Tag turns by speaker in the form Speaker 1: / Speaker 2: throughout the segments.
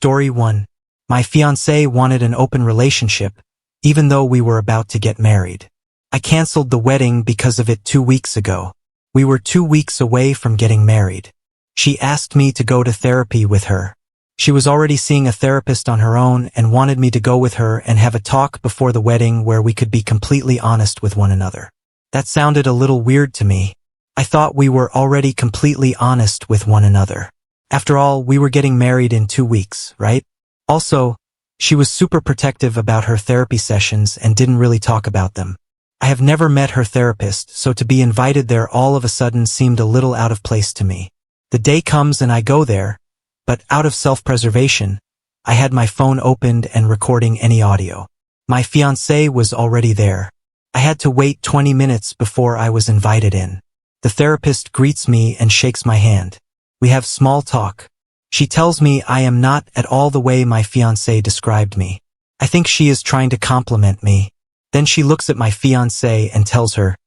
Speaker 1: Story 1. My fiancé wanted an open relationship, even though we were about to get married. I canceled the wedding because of it 2 weeks ago. We were 2 weeks away from getting married. She asked me to go to therapy with her. She was already seeing a therapist on her own and wanted me to go with her and have a talk before the wedding where we could be completely honest with one another. That sounded a little weird to me. I thought we were already completely honest with one another. After all, we were getting married in 2 weeks, right? Also, she was super protective about her therapy sessions and didn't really talk about them. I have never met her therapist, so to be invited there all of a sudden seemed a little out of place to me. The day comes and I go there, but out of self-preservation, I had my phone opened and recording any audio. My fiancé was already there. I had to wait 20 minutes before I was invited in. The therapist greets me and shakes my hand. We have small talk. She tells me I am not at all the way my fiancé described me. I think she is trying to compliment me. Then she looks at my fiancé and tells her,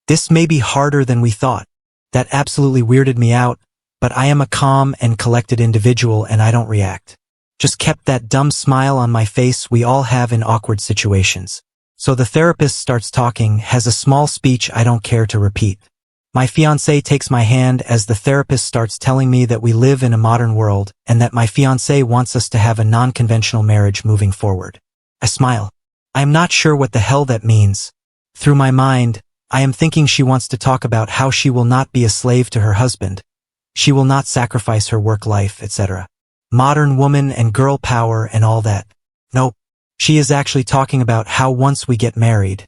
Speaker 1: "This may be harder than we thought." That absolutely weirded me out, but I am a calm and collected individual and I don't react. Just kept that dumb smile on my face we all have in awkward situations. So the therapist starts talking, has a small speech I don't care to repeat. My fiancé takes my hand as the therapist starts telling me that we live in a modern world and that my fiancé wants us to have a non-conventional marriage moving forward. I smile. I am not sure what the hell that means. Through my mind, I am thinking she wants to talk about how she will not be a slave to her husband. She will not sacrifice her work life, etc. Modern woman and girl power and all that. Nope. She is actually talking about how once we get married,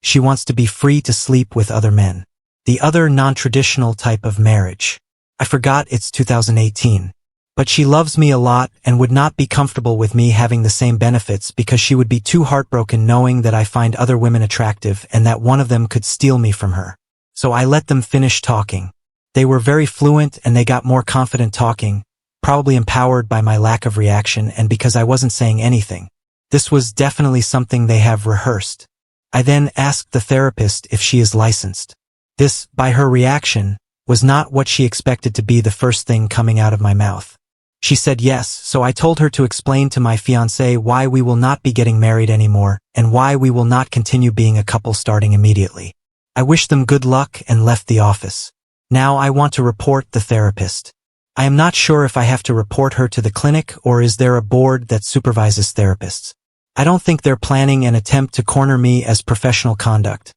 Speaker 1: she wants to be free to sleep with other men. The other non-traditional type of marriage. I forgot it's 2018. But she loves me a lot and would not be comfortable with me having the same benefits because she would be too heartbroken knowing that I find other women attractive and that one of them could steal me from her. So I let them finish talking. They were very fluent and they got more confident talking, probably empowered by my lack of reaction and because I wasn't saying anything. This was definitely something they have rehearsed. I then asked the therapist if she is licensed. This, by her reaction, was not what she expected to be the first thing coming out of my mouth. She said yes, so I told her to explain to my fiancé why we will not be getting married anymore and why we will not continue being a couple starting immediately. I wished them good luck and left the office. Now I want to report the therapist. I am not sure if I have to report her to the clinic or is there a board that supervises therapists. I don't think they're planning an attempt to corner me as professional conduct,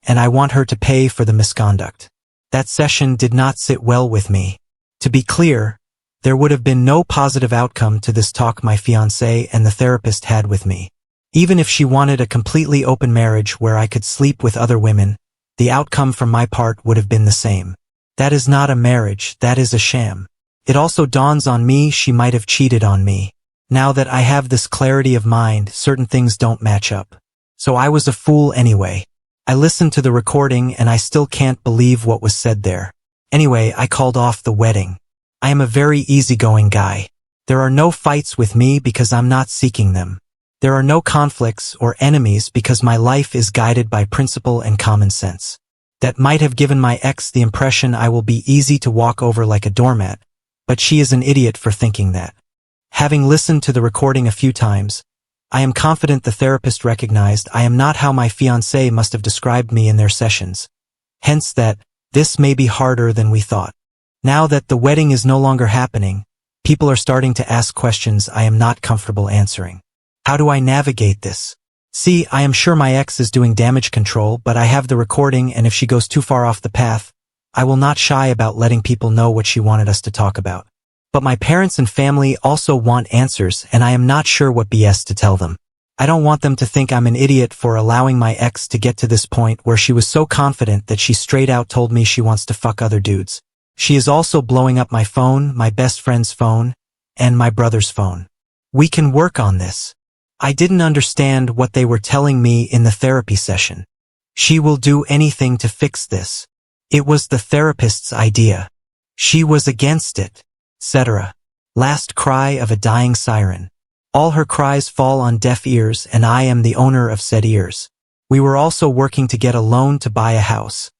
Speaker 1: and I want her to pay for the misconduct. That session did not sit well with me. To be clear, there would have been no positive outcome to this talk my fiancé and the therapist had with me. Even if she wanted a completely open marriage where I could sleep with other women, the outcome from my part would have been the same. That is not a marriage, that is a sham. It also dawns on me she might have cheated on me. Now that I have this clarity of mind, certain things don't match up. So I was a fool anyway. I listened to the recording and I still can't believe what was said there. Anyway, I called off the wedding. I am a very easygoing guy. There are no fights with me because I'm not seeking them. There are no conflicts or enemies because my life is guided by principle and common sense. That might have given my ex the impression I will be easy to walk over like a doormat, but she is an idiot for thinking that. Having listened to the recording a few times, I am confident the therapist recognized I am not how my fiancé must have described me in their sessions. Hence that, this may be harder than we thought. Now that the wedding is no longer happening, people are starting to ask questions I am not comfortable answering. How do I navigate this? See, I am sure my ex is doing damage control, but I have the recording and if she goes too far off the path, I will not shy about letting people know what she wanted us to talk about. But my parents and family also want answers and I am not sure what BS to tell them. I don't want them to think I'm an idiot for allowing my ex to get to this point where she was so confident that she straight out told me she wants to fuck other dudes. She is also blowing up my phone, my best friend's phone, and my brother's phone. We can work on this. I didn't understand what they were telling me in the therapy session. She will do anything to fix this. It was the therapist's idea. She was against it. Etc. Last cry of a dying siren. All her cries fall on deaf ears and I am the owner of said ears. We were also working to get a loan to buy a house.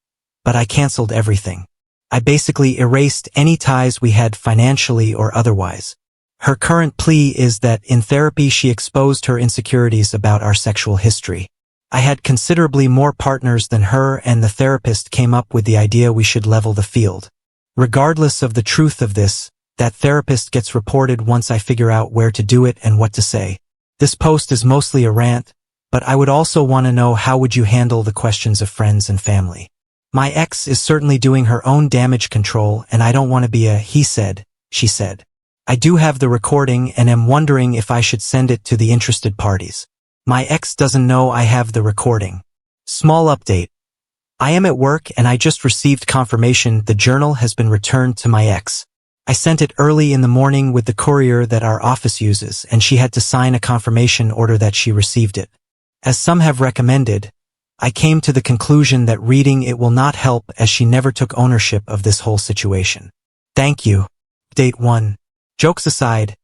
Speaker 1: But I canceled everything. I basically erased any ties we had financially or otherwise. Her current plea is that in therapy she exposed her insecurities about our sexual history. I had considerably more partners than her, and the therapist came up with the idea we should level the field. Regardless of the truth of this, that therapist gets reported once I figure out where to do it and what to say. This post is mostly a rant, but I would also want to know how would you handle the questions of friends and family. My ex is certainly doing her own damage control, and I don't want to be a he said, she said. I do have the recording and am wondering if I should send it to the interested parties. My ex doesn't know I have the recording. Small update. I am at work and I just received confirmation the journal has been returned to my ex. I sent it early in the morning with the courier that our office uses, and she had to sign a confirmation order that she received it. As some have recommended, I came to the conclusion that reading it will not help, as she never took ownership of this whole situation. Thank you. Date 1. Jokes aside,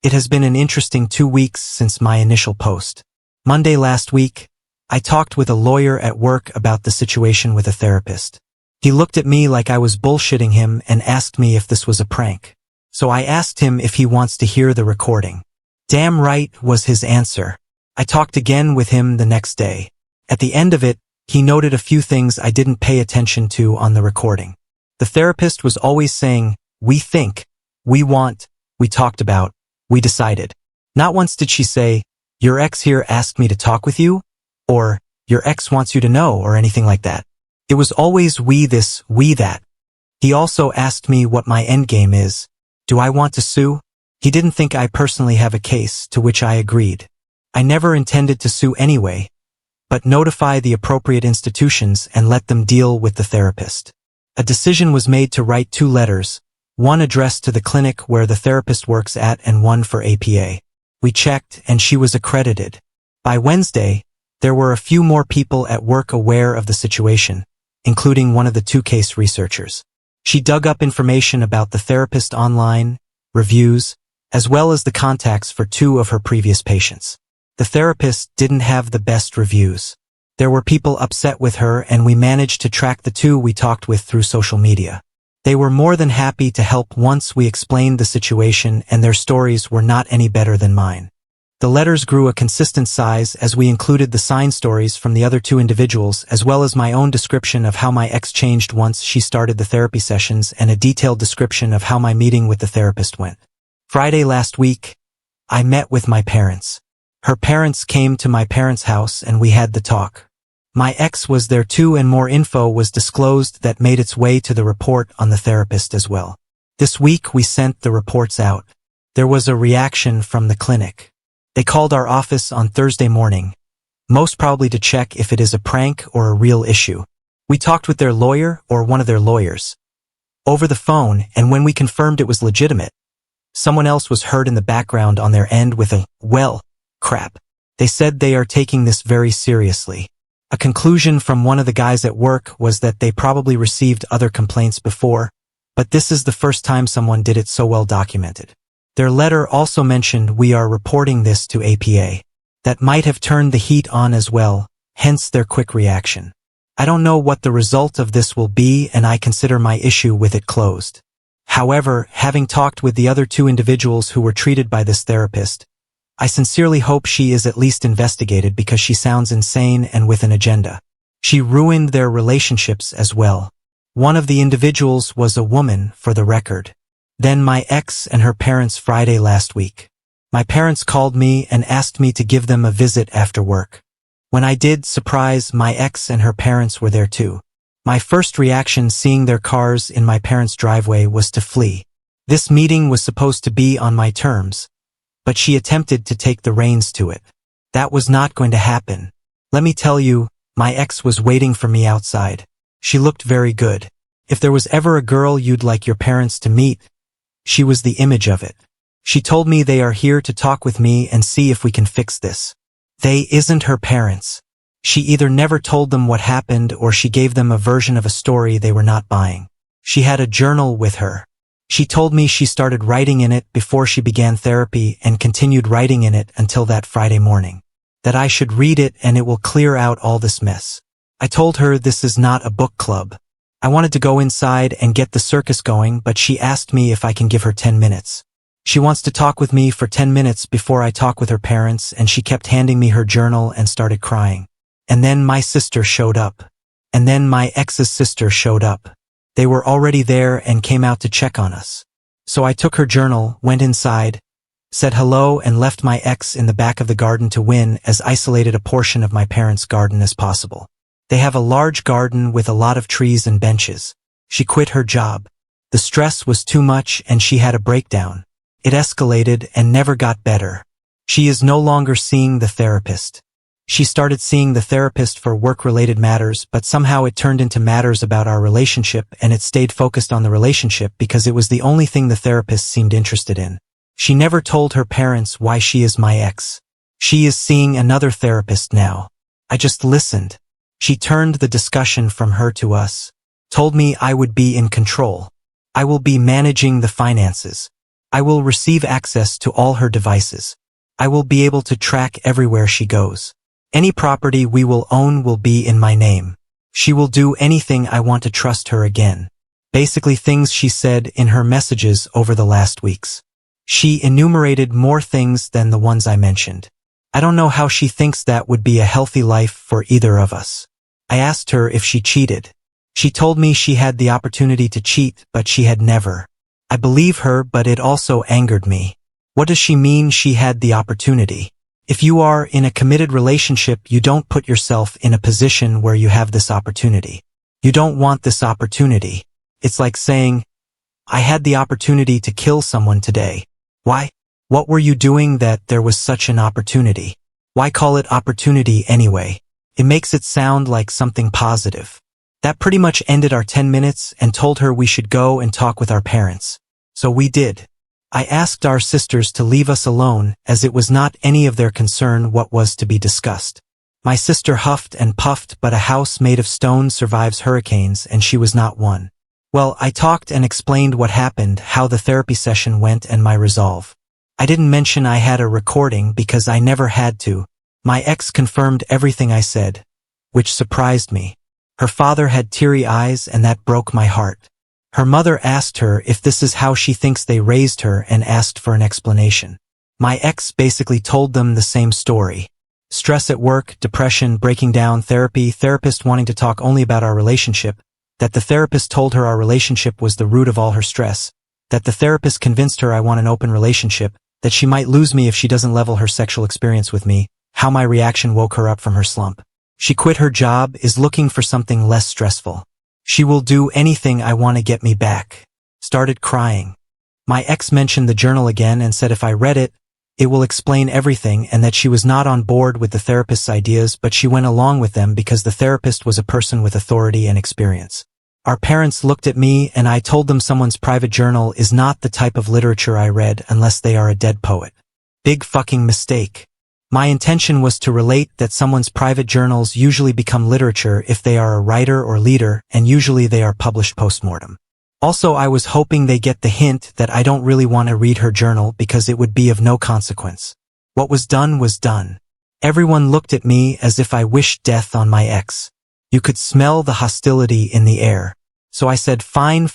Speaker 1: it has been an interesting 2 weeks since my initial post. Monday last week, I talked with a lawyer at work about the situation with a therapist. He looked at me like I was bullshitting him and asked me if this was a prank. So I asked him if he wants to hear the recording. Damn right was his answer. I talked again with him the next day. At the end of it, he noted a few things I didn't pay attention to on the recording. The therapist was always saying, "We think," "We want," "We talked about," "We decided." Not once did she say, "Your ex here asked me to talk with you," or "Your ex wants you to know," or anything like that. It was always "we this, we that." He also asked me what my endgame is. Do I want to sue? He didn't think I personally have a case, to which I agreed. I never intended to sue anyway, but notify the appropriate institutions and let them deal with the therapist. A decision was made to write 2 letters, one addressed to the clinic where the therapist works at and one for APA. We checked and she was accredited. By Wednesday, there were a few more people at work aware of the situation, including one of the 2 case researchers. She dug up information about the therapist online, reviews, as well as the contacts for 2 of her previous patients. The therapist didn't have the best reviews. There were people upset with her, and we managed to track the 2 we talked with through social media. They were more than happy to help once we explained the situation, and their stories were not any better than mine. The letters grew a consistent size as we included the signed stories from the other 2 individuals, as well as my own description of how my ex changed once she started the therapy sessions and a detailed description of how my meeting with the therapist went. Friday last week, I met with my parents. Her parents came to my parents' house and we had the talk. My ex was there too, and more info was disclosed that made its way to the report on the therapist as well. This week we sent the reports out. There was a reaction from the clinic. They called our office on Thursday morning, most probably to check if it is a prank or a real issue. We talked with their lawyer or one of their lawyers over the phone, and when we confirmed it was legitimate, someone else was heard in the background on their end with a, "Well, crap." They said they are taking this very seriously. A conclusion from one of the guys at work was that they probably received other complaints before, but this is the first time someone did it so well documented. Their letter also mentioned we are reporting this to APA. That might have turned the heat on as well, hence their quick reaction. I don't know what the result of this will be, and I consider my issue with it closed. However, having talked with the other 2 individuals who were treated by this therapist, I sincerely hope she is at least investigated, because she sounds insane and with an agenda. She ruined their relationships as well. One of the individuals was a woman, for the record. Then my ex and her parents Friday last week. My parents called me and asked me to give them a visit after work. When I did, surprise, my ex and her parents were there too. My first reaction seeing their cars in my parents' driveway was to flee. This meeting was supposed to be on my terms, but she attempted to take the reins to it. That was not going to happen. Let me tell you, my ex was waiting for me outside. She looked very good. If there was ever a girl you'd like your parents to meet, she was the image of it. She told me they are here to talk with me and see if we can fix this. They isn't her parents. She either never told them what happened or she gave them a version of a story they were not buying. She had a journal with her. She told me she started writing in it before she began therapy and continued writing in it until that Friday morning. That I should read it and it will clear out all this mess. I told her this is not a book club. I wanted to go inside and get the circus going, but she asked me if I can give her 10 minutes. She wants to talk with me for 10 minutes before I talk with her parents, and she kept handing me her journal and started crying. And then my sister showed up. And then my ex's sister showed up. They were already there and came out to check on us. So I took her journal, went inside, said hello, and left my ex in the back of the garden to win as isolated a portion of my parents' garden as possible. They have a large garden with a lot of trees and benches. She quit her job. The stress was too much and she had a breakdown. It escalated and never got better. She is no longer seeing the therapist. She started seeing the therapist for work-related matters, but somehow it turned into matters about our relationship, and it stayed focused on the relationship because it was the only thing the therapist seemed interested in. She never told her parents why she is my ex. She is seeing another therapist now. I just listened. She turned the discussion from her to us. Told me I would be in control. I will be managing the finances. I will receive access to all her devices. I will be able to track everywhere she goes. Any property we will own will be in my name. She will do anything I want to trust her again. Basically things she said in her messages over the last weeks. She enumerated more things than the ones I mentioned. I don't know how she thinks that would be a healthy life for either of us. I asked her if she cheated. She told me she had the opportunity to cheat, but she had never. I believe her, but it also angered me. What does she mean she had the opportunity? If you are in a committed relationship, you don't put yourself in a position where you have this opportunity. You don't want this opportunity. It's like saying, I had the opportunity to kill someone today. Why? What were you doing that there was such an opportunity? Why call it opportunity anyway? It makes it sound like something positive. That pretty much ended our 10 minutes and told her we should go and talk with our parents. So we did. I asked our sisters to leave us alone, as it was not any of their concern what was to be discussed. My sister huffed and puffed, but a house made of stone survives hurricanes, and she was not one. Well, I talked and explained what happened, how the therapy session went, and my resolve. I didn't mention I had a recording because I never had to. My ex confirmed everything I said, which surprised me. Her father had teary eyes, and that broke my heart. Her mother asked her if this is how she thinks they raised her and asked for an explanation. My ex basically told them the same story. Stress at work, depression, breaking down, therapist wanting to talk only about our relationship, that the therapist told her our relationship was the root of all her stress, that the therapist convinced her I want an open relationship, that she might lose me if she doesn't level her sexual experience with me, how my reaction woke her up from her slump. She quit her job, is looking for something less stressful. She will do anything I want to get me back. Started crying. My ex mentioned the journal again and said if I read it, it will explain everything, and that she was not on board with the therapist's ideas, but she went along with them because the therapist was a person with authority and experience. Our parents looked at me and I told them someone's private journal is not the type of literature I read unless they are a dead poet. Big fucking mistake. My intention was to relate that someone's private journals usually become literature if they are a writer or leader, and usually they are published postmortem. Also, I was hoping they get the hint that I don't really want to read her journal because it would be of no consequence. What was done was done. Everyone looked at me as if I wished death on my ex. You could smell the hostility in the air. So I said fine,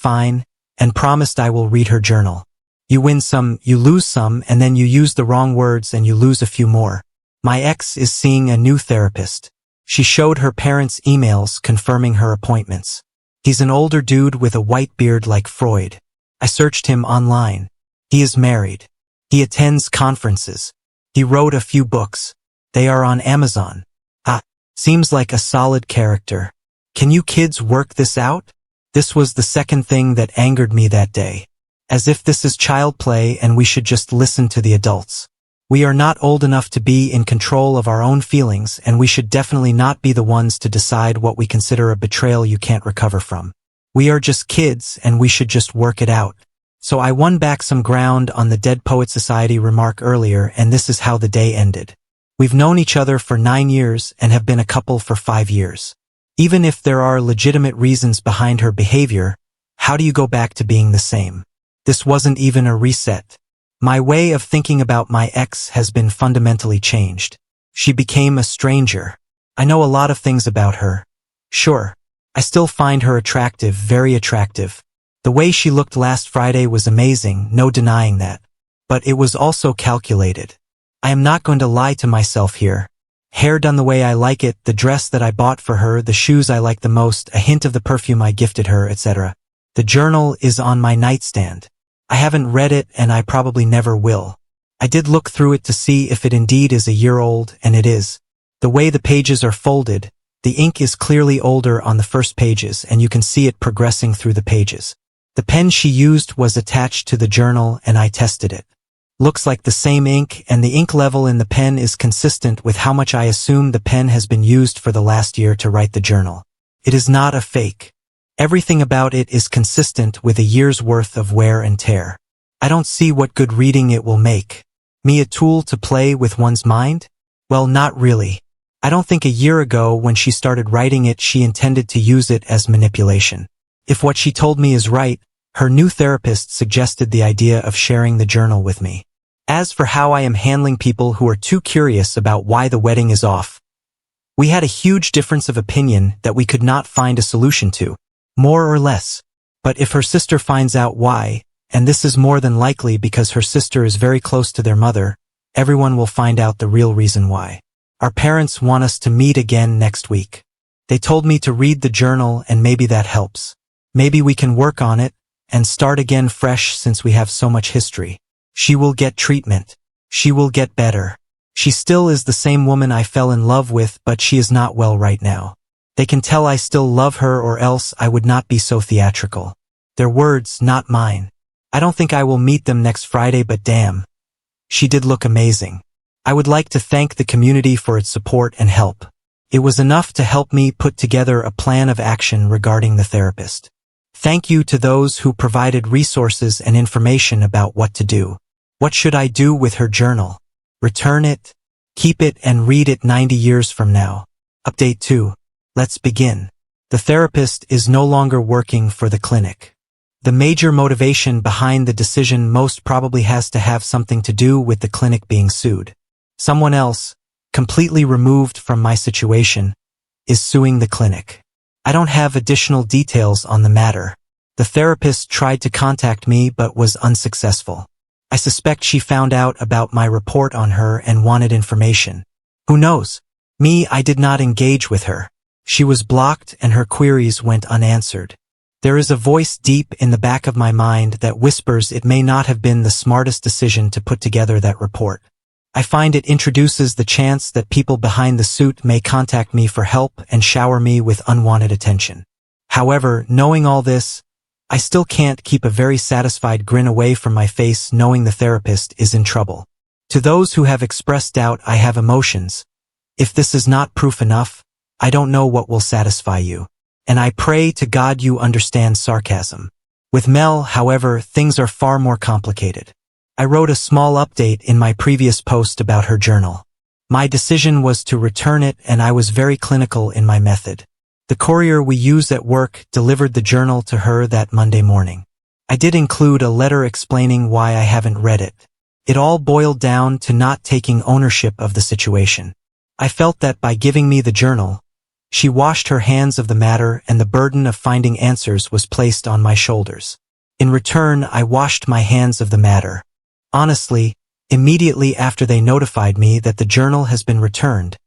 Speaker 1: and promised I will read her journal. You win some, you lose some, and then you use the wrong words and you lose a few more. My ex is seeing a new therapist. She showed her parents emails confirming her appointments. He's an older dude with a white beard like Freud. I searched him online. He is married. He attends conferences. He wrote a few books. They are on Amazon. Seems like a solid character. Can you kids work this out? This was the second thing that angered me that day. As if this is child play and we should just listen to the adults. We are not old enough to be in control of our own feelings, and we should definitely not be the ones to decide what we consider a betrayal you can't recover from. We are just kids, and we should just work it out. So I won back some ground on the Dead Poet Society remark earlier, and this is how the day ended. We've known each other for 9 years and have been a couple for 5 years. Even if there are legitimate reasons behind her behavior, how do you go back to being the same? This wasn't even a reset. My way of thinking about my ex has been fundamentally changed. She became a stranger. I know a lot of things about her. Sure, I still find her attractive, very attractive. The way she looked last Friday was amazing, no denying that. but it was also calculated. I am not going to lie to myself here. Hair done the way I like it, the dress that I bought for her, the shoes I like the most, a hint of the perfume I gifted her, etc. The journal is on my nightstand. I haven't read it and I probably never will. I did look through it to see if it indeed is a year old, and it is. The way the pages are folded, the ink is clearly older on the first pages and you can see it progressing through the pages. The pen she used was attached to the journal and I tested it. Looks like the same ink, and the ink level in the pen is consistent with how much I assume the pen has been used for the last year to write the journal. It is not a fake. Everything about it is consistent with a year's worth of wear and tear. I don't see what good reading it will make. Me a tool to play with one's mind? Well, not really. I don't think a year ago when she started writing it she intended to use it as manipulation. If what she told me is right, her new therapist suggested the idea of sharing the journal with me. As for how I am handling people who are too curious about why the wedding is off, we had a huge difference of opinion that we could not find a solution to, more or less. But if her sister finds out why, and this is more than likely because her sister is very close to their mother, everyone will find out the real reason why. Our parents want us to meet again next week. They told me to read the journal and maybe that helps. Maybe we can work on it and start again fresh since we have so much history. She will get treatment. She will get better. She still is the same woman I fell in love with, but she is not well right now. They can tell I still love her or else I would not be so theatrical. Their words, not mine. I don't think I will meet them next Friday, but damn. She did look amazing. I would like to thank the community for its support and help. It was enough to help me put together a plan of action regarding the therapist. Thank you to those who provided resources and information about what to do. What should I do with her journal? Return it? Keep it and read it 90 years from now? Update 2. Let's begin. The therapist is no longer working for the clinic. The major motivation behind the decision most probably has to have something to do with the clinic being sued. Someone else, completely removed from my situation, is suing the clinic. I don't have additional details on the matter. The therapist tried to contact me but was unsuccessful. I suspect she found out about my report on her and wanted information. Who knows? Me, I did not engage with her. She was blocked and her queries went unanswered. There is a voice deep in the back of my mind that whispers it may not have been the smartest decision to put together that report. I find it introduces the chance that people behind the suit may contact me for help and shower me with unwanted attention. However, knowing all this, I still can't keep a very satisfied grin away from my face knowing the therapist is in trouble. To those who have expressed doubt, I have emotions. If this is not proof enough, I don't know what will satisfy you. And I pray to God you understand sarcasm. With Mel, however, things are far more complicated. I wrote a small update in my previous post about her journal. My decision was to return it and I was very clinical in my method. The courier we use at work delivered the journal to her that Monday morning. I did include a letter explaining why I haven't read it. It all boiled down to not taking ownership of the situation. I felt that by giving me the journal, she washed her hands of the matter and the burden of finding answers was placed on my shoulders. In return, I washed my hands of the matter. Honestly, immediately after they notified me that the journal has been returned,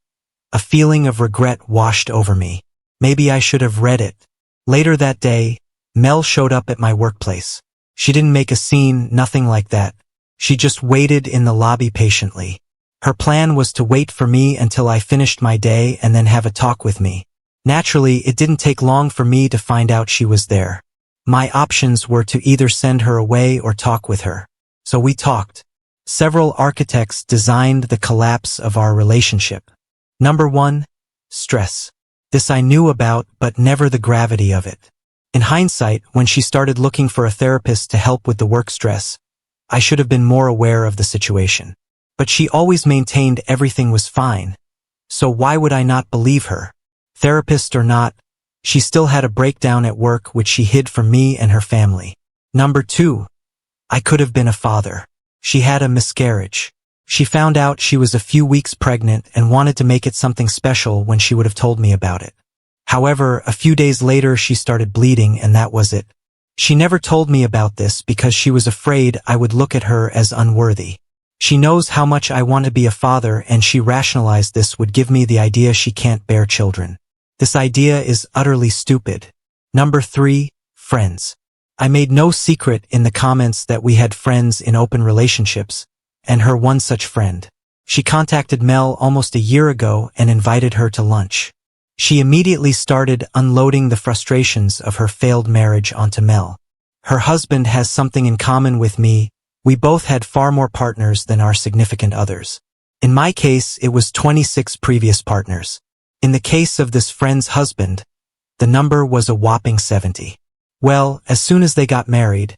Speaker 1: a feeling of regret washed over me. Maybe I should have read it. Later that day, Mel showed up at my workplace. She didn't make a scene, nothing like that. She just waited in the lobby patiently. Her plan was to wait for me until I finished my day and then have a talk with me. Naturally, it didn't take long for me to find out she was there. My options were to either send her away or talk with her. So we talked. Several architects designed the collapse of our relationship. Number 1, stress. This I knew about, but never the gravity of it. In hindsight, when she started looking for a therapist to help with the work stress, I should have been more aware of the situation. But she always maintained everything was fine. So why would I not believe her? Therapist or not, she still had a breakdown at work which she hid from me and her family. Number 2, I could have been a father. She had a miscarriage. She found out she was a few weeks pregnant and wanted to make it something special when she would have told me about it. However, a few days later she started bleeding and that was it. She never told me about this because she was afraid I would look at her as unworthy. She knows how much I want to be a father, and she rationalized this would give me the idea she can't bear children. This idea is utterly stupid. Number 3, friends. I made no secret in the comments that we had friends in open relationships, and her one such friend. She contacted Mel almost a year ago and invited her to lunch. She immediately started unloading the frustrations of her failed marriage onto Mel. Her husband has something in common with me. We both had far more partners than our significant others. In my case, it was 26 previous partners. In the case of this friend's husband, the number was a whopping 70. Well, as soon as they got married,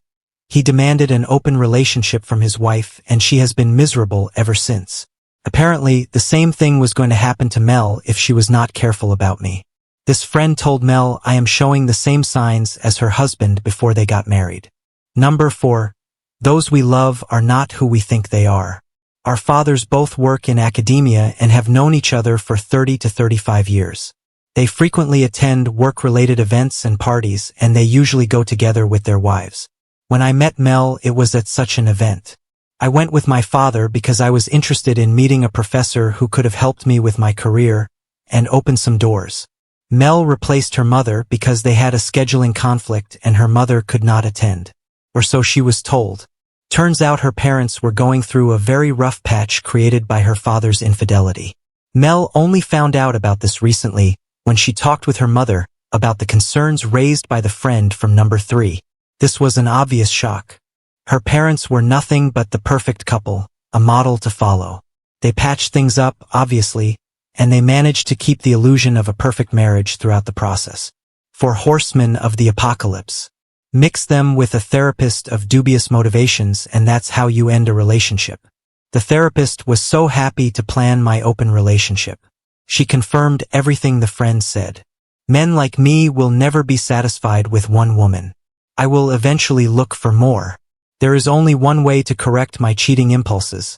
Speaker 1: he demanded an open relationship from his wife, and she has been miserable ever since. Apparently, the same thing was going to happen to Mel if she was not careful about me. This friend told Mel I am showing the same signs as her husband before they got married. Number 4. Those we love are not who we think they are. Our fathers both work in academia and have known each other for 30 to 35 years. They frequently attend work-related events and parties, and they usually go together with their wives. When I met Mel, it was at such an event. I went with my father because I was interested in meeting a professor who could have helped me with my career and opened some doors. Mel replaced her mother because they had a scheduling conflict and her mother could not attend. Or so she was told. Turns out her parents were going through a very rough patch created by her father's infidelity. Mel only found out about this recently when she talked with her mother about the concerns raised by the friend from number 3. This was an obvious shock. Her parents were nothing but the perfect couple, a model to follow. They patched things up, obviously, and they managed to keep the illusion of a perfect marriage throughout the process. 4 horsemen of the apocalypse. Mix them with a therapist of dubious motivations, and that's how you end a relationship. The therapist was so happy to plan my open relationship. She confirmed everything the friend said. Men like me will never be satisfied with one woman. I will eventually look for more. There is only one way to correct my cheating impulses.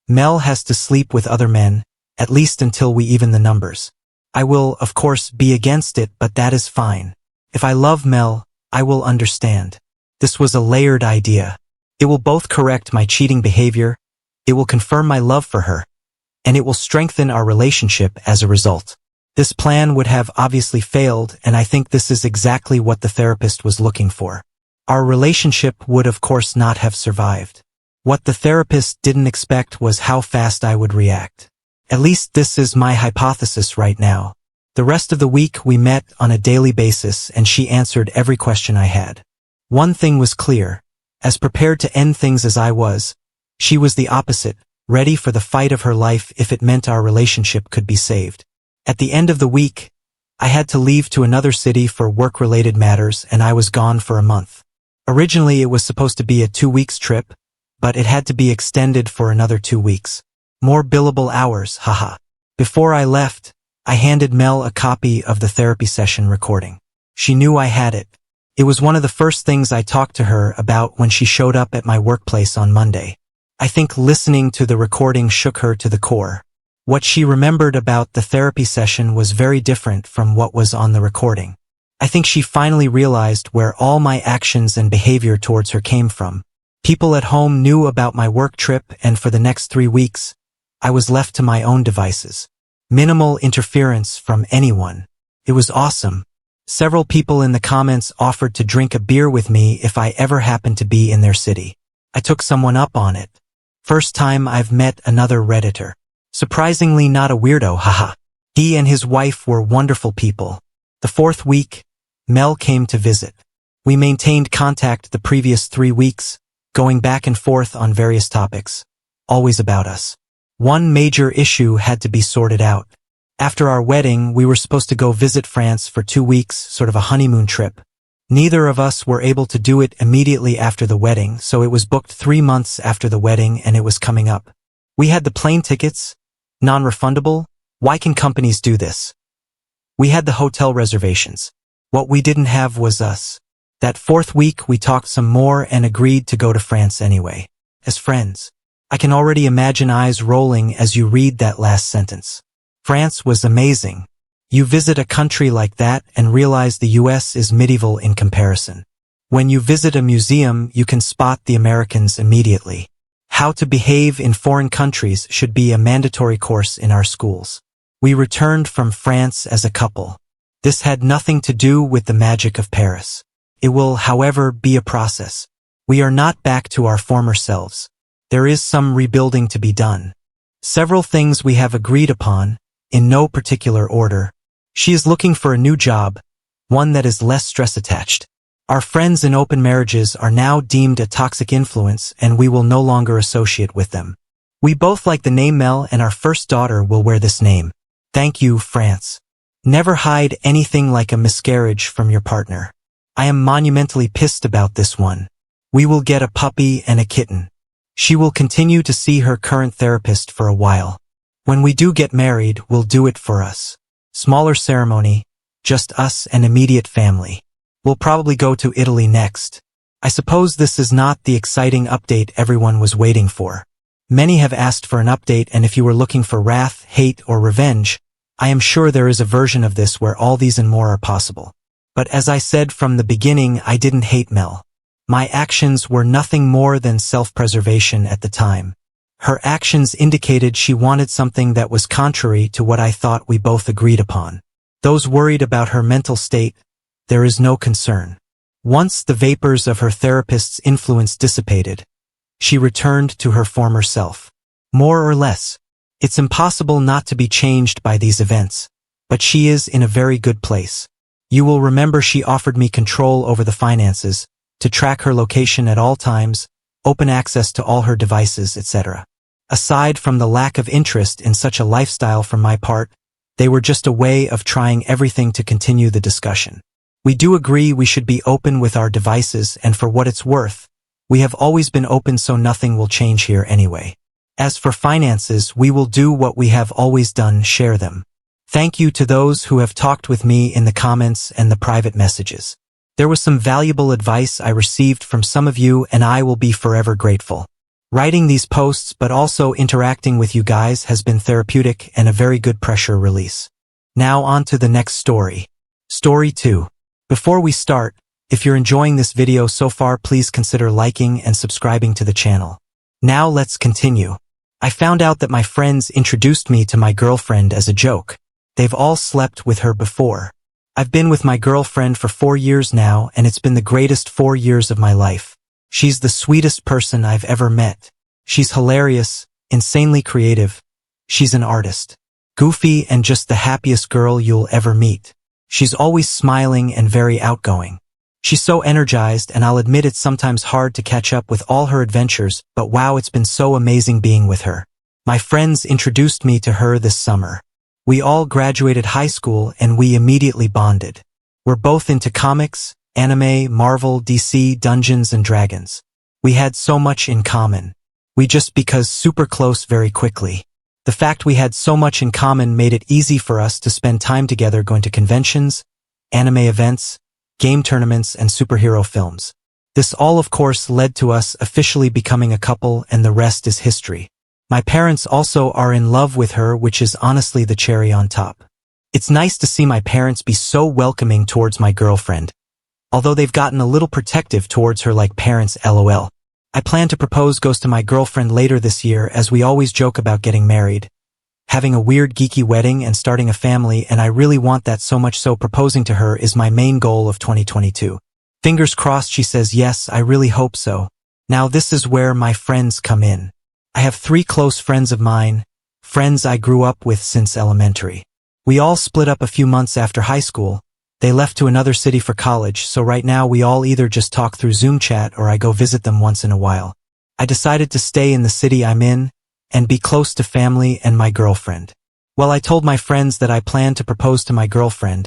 Speaker 1: Mel has to sleep with other men, at least until we even the numbers. I will, of course, be against it, but that is fine. If I love Mel, I will understand. This was a layered idea. It will both correct my cheating behavior, it will confirm my love for her, and it will strengthen our relationship as a result. This plan would have obviously failed, and I think this is exactly what the therapist was looking for. Our relationship would of course not have survived. What the therapist didn't expect was how fast I would react. At least this is my hypothesis right now. The rest of the week we met on a daily basis and she answered every question I had. One thing was clear. As prepared to end things as I was, she was the opposite, ready for the fight of her life if it meant our relationship could be saved. At the end of the week, I had to leave to another city for work-related matters and I was gone for a month. Originally it was supposed to be a 2 weeks trip, but it had to be extended for another 2 weeks. More billable hours, haha. Before I left, I handed Mel a copy of the therapy session recording. She knew I had it. It was one of the first things I talked to her about when she showed up at my workplace on Monday. I think listening to the recording shook her to the core. What she remembered about the therapy session was very different from what was on the recording. I think she finally realized where all my actions and behavior towards her came from. People at home knew about my work trip, and for the next 3 weeks, I was left to my own devices. Minimal interference from anyone. It was awesome. Several people in the comments offered to drink a beer with me if I ever happened to be in their city. I took someone up on it. First time I've met another Redditor. Surprisingly not a weirdo, haha. He and his wife were wonderful people. The 4th week, Mel came to visit. We maintained contact the previous 3 weeks, going back and forth on various topics, always about us. One major issue had to be sorted out. After our wedding, we were supposed to go visit France for 2 weeks, sort of a honeymoon trip. Neither of us were able to do it immediately after the wedding, so it was booked 3 months after the wedding and it was coming up. We had the plane tickets, non-refundable. Why can companies do this? We had the hotel reservations. What we didn't have was us. That 4th week we talked some more and agreed to go to France anyway. As friends. I can already imagine eyes rolling as you read that last sentence. France was amazing. You visit a country like that and realize the US is medieval in comparison. When you visit a museum, you can spot the Americans immediately. How to behave in foreign countries should be a mandatory course in our schools. We returned from France as a couple. This had nothing to do with the magic of Paris. It will, however, be a process. We are not back to our former selves. There is some rebuilding to be done. Several things we have agreed upon, in no particular order. She is looking for a new job, one that is less stress-attached. Our friends in open marriages are now deemed a toxic influence and we will no longer associate with them. We both like the name Mel and our first daughter will wear this name. Thank you, France. Never hide anything like a miscarriage from your partner. I am monumentally pissed about this one. We will get a puppy and a kitten. She will continue to see her current therapist for a while. When we do get married, we'll do it for us. Smaller ceremony, just us and immediate family. We'll probably go to Italy next. I suppose this is not the exciting update everyone was waiting for. Many have asked for an update, and if you were looking for wrath, hate, or revenge, I am sure there is a version of this where all these and more are possible. But as I said from the beginning, I didn't hate Mel. My actions were nothing more than self-preservation at the time. Her actions indicated she wanted something that was contrary to what I thought we both agreed upon. Those worried about her mental state, there is no concern. Once the vapors of her therapist's influence dissipated, she returned to her former self. More or less. It's impossible not to be changed by these events, but she is in a very good place. You will remember she offered me control over the finances, to track her location at all times, open access to all her devices, etc. Aside from the lack of interest in such a lifestyle from my part, they were just a way of trying everything to continue the discussion. We do agree we should be open with our devices, and for what it's worth, we have always been open, so nothing will change here anyway. As for finances, we will do what we have always done, share them. Thank you to those who have talked with me in the comments and the private messages. There was some valuable advice I received from some of you, and I will be forever grateful. Writing these posts but also interacting with you guys has been therapeutic and a very good pressure release. Now on to the next story. Story 2. Before we start, if you're enjoying this video so far, please consider liking and subscribing to the channel. Now let's continue. I found out that my friends introduced me to my girlfriend as a joke. They've all slept with her before. I've been with my girlfriend for 4 years now, and it's been the greatest 4 years of my life. She's the sweetest person I've ever met. She's hilarious, insanely creative. She's an artist. Goofy and just the happiest girl you'll ever meet. She's always smiling and very outgoing. She's so energized, and I'll admit it's sometimes hard to catch up with all her adventures, but wow, it's been so amazing being with her. My friends introduced me to her this summer. We all graduated high school and we immediately bonded. We're both into comics, anime, Marvel, DC, Dungeons and Dragons. We had so much in common. We just became super close very quickly. The fact we had so much in common made it easy for us to spend time together going to conventions, anime events, game tournaments, and superhero films. This all, of course, led to us officially becoming a couple, and the rest is history. My parents also are in love with her, which is honestly the cherry on top. It's nice to see my parents be so welcoming towards my girlfriend, although they've gotten a little protective towards her like parents, lol. I plan to propose goes to my girlfriend later this year, as we always joke about getting married, having a weird geeky wedding and starting a family, and I really want that so much so proposing to her is my main goal of 2022. Fingers crossed she says yes, I really hope so. Now this is where my friends come in. I have 3 close friends of mine, friends I grew up with since elementary. We all split up a few months after high school. They left to another city for college, so right now we all either just talk through Zoom chat or I go visit them once in a while. I decided to stay in the city I'm in and be close to family and my girlfriend. Well, I told my friends that I plan to propose to my girlfriend,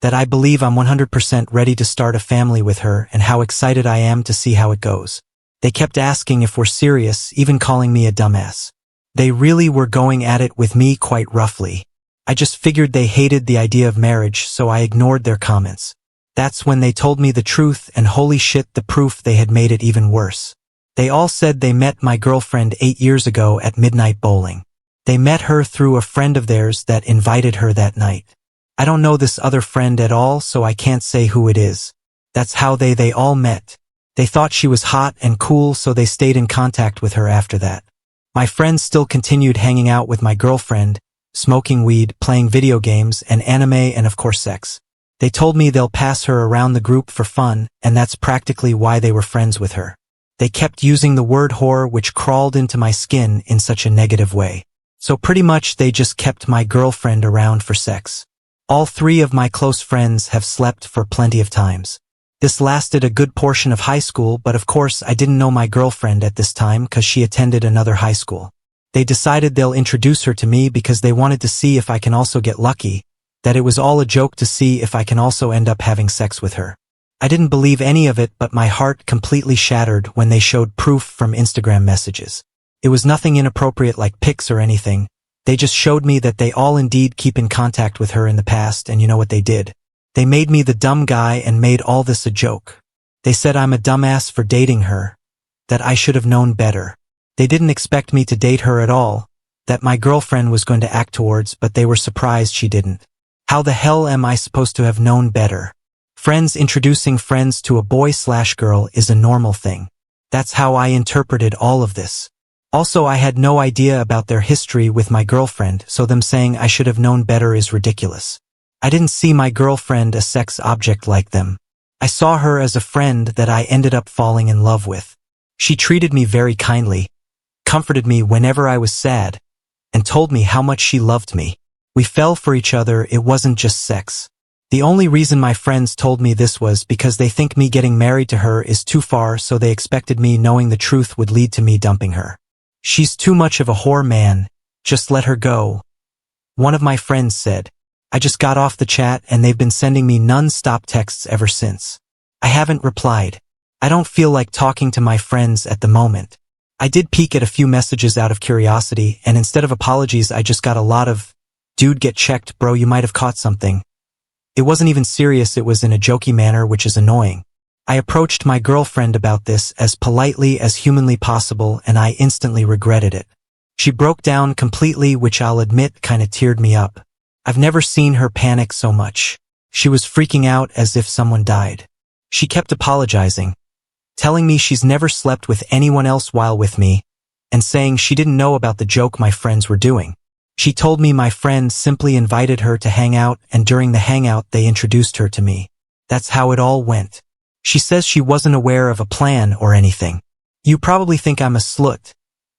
Speaker 1: that I believe I'm 100% ready to start a family with her, and how excited I am to see how it goes. They kept asking if we're serious, even calling me a dumbass. They really were going at it with me quite roughly. I just figured they hated the idea of marriage, so I ignored their comments. That's when they told me the truth, and holy shit, the proof they had made it even worse. They all said they met my girlfriend 8 years ago at midnight bowling. They met her through a friend of theirs that invited her that night. I don't know this other friend at all, so I can't say who it is. That's how they all met. They thought she was hot and cool, so they stayed in contact with her after that. My friends still continued hanging out with my girlfriend, smoking weed, playing video games, and anime, and of course sex. They told me they'll pass her around the group for fun, and that's practically why they were friends with her. They kept using the word whore, which crawled into my skin in such a negative way. So pretty much they just kept my girlfriend around for sex. All three of my close friends have slept for plenty of times. This lasted a good portion of high school, but of course I didn't know my girlfriend at this time because she attended another high school. They decided they'll introduce her to me because they wanted to see if I can also get lucky, that it was all a joke to see if I can also end up having sex with her. I didn't believe any of it, but my heart completely shattered when they showed proof from Instagram messages. It was nothing inappropriate like pics or anything. They just showed me that they all indeed keep in contact with her in the past, and you know what they did? They made me the dumb guy and made all this a joke. They said I'm a dumbass for dating her, that I should have known better. They didn't expect me to date her at all, that my girlfriend was going to act towards, but they were surprised she didn't. How the hell am I supposed to have known better? Friends introducing friends to a boy/girl is a normal thing. That's how I interpreted all of this. Also, I had no idea about their history with my girlfriend, so them saying I should have known better is ridiculous. I didn't see my girlfriend a sex object like them. I saw her as a friend that I ended up falling in love with. She treated me very kindly, comforted me whenever I was sad, and told me how much she loved me. We fell for each other, it wasn't just sex. The only reason my friends told me this was because they think me getting married to her is too far, so they expected me knowing the truth would lead to me dumping her. She's too much of a whore, man. Just let her go. One of my friends said. I just got off the chat and they've been sending me non-stop texts ever since. I haven't replied. I don't feel like talking to my friends at the moment. I did peek at a few messages out of curiosity, and instead of apologies I just got a lot of, dude, get checked, bro, you might have caught something. It wasn't even serious, it was in a jokey manner, which is annoying. I approached my girlfriend about this as politely as humanly possible, and I instantly regretted it. She broke down completely, which I'll admit kinda teared me up. I've never seen her panic so much. She was freaking out as if someone died. She kept apologizing, telling me she's never slept with anyone else while with me, and saying she didn't know about the joke my friends were doing. She told me my friend simply invited her to hang out, and during the hangout they introduced her to me. That's how it all went. She says she wasn't aware of a plan or anything. You probably think I'm a slut,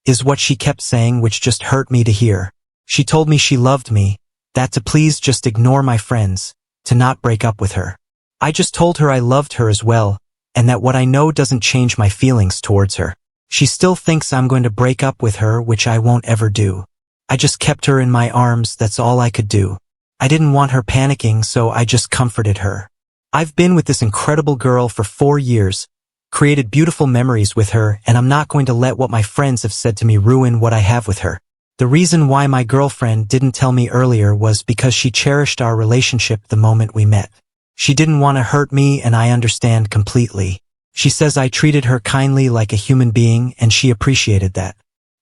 Speaker 1: is what she kept saying, which just hurt me to hear. She told me she loved me, that to please just ignore my friends, to not break up with her. I just told her I loved her as well, and that what I know doesn't change my feelings towards her. She still thinks I'm going to break up with her, which I won't ever do. I just kept her in my arms, that's all I could do. I didn't want her panicking, so I just comforted her. I've been with this incredible girl for 4 years, created beautiful memories with her, and I'm not going to let what my friends have said to me ruin what I have with her. The reason why my girlfriend didn't tell me earlier was because she cherished our relationship the moment we met. She didn't want to hurt me, and I understand completely. She says I treated her kindly like a human being, and she appreciated that.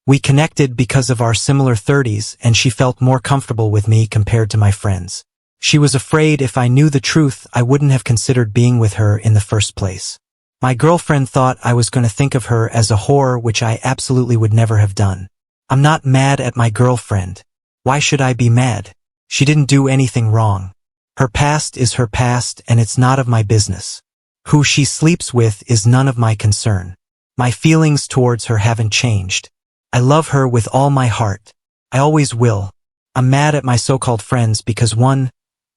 Speaker 1: We connected because of our similar 30s, and she felt more comfortable with me compared to my friends. She was afraid if I knew the truth, I wouldn't have considered being with her in the first place. My girlfriend thought I was going to think of her as a whore, which I absolutely would never have done. I'm not mad at my girlfriend. Why should I be mad? She didn't do anything wrong. Her past is her past, and it's not of my business. Who she sleeps with is none of my concern. My feelings towards her haven't changed. I love her with all my heart. I always will. I'm mad at my so-called friends because one,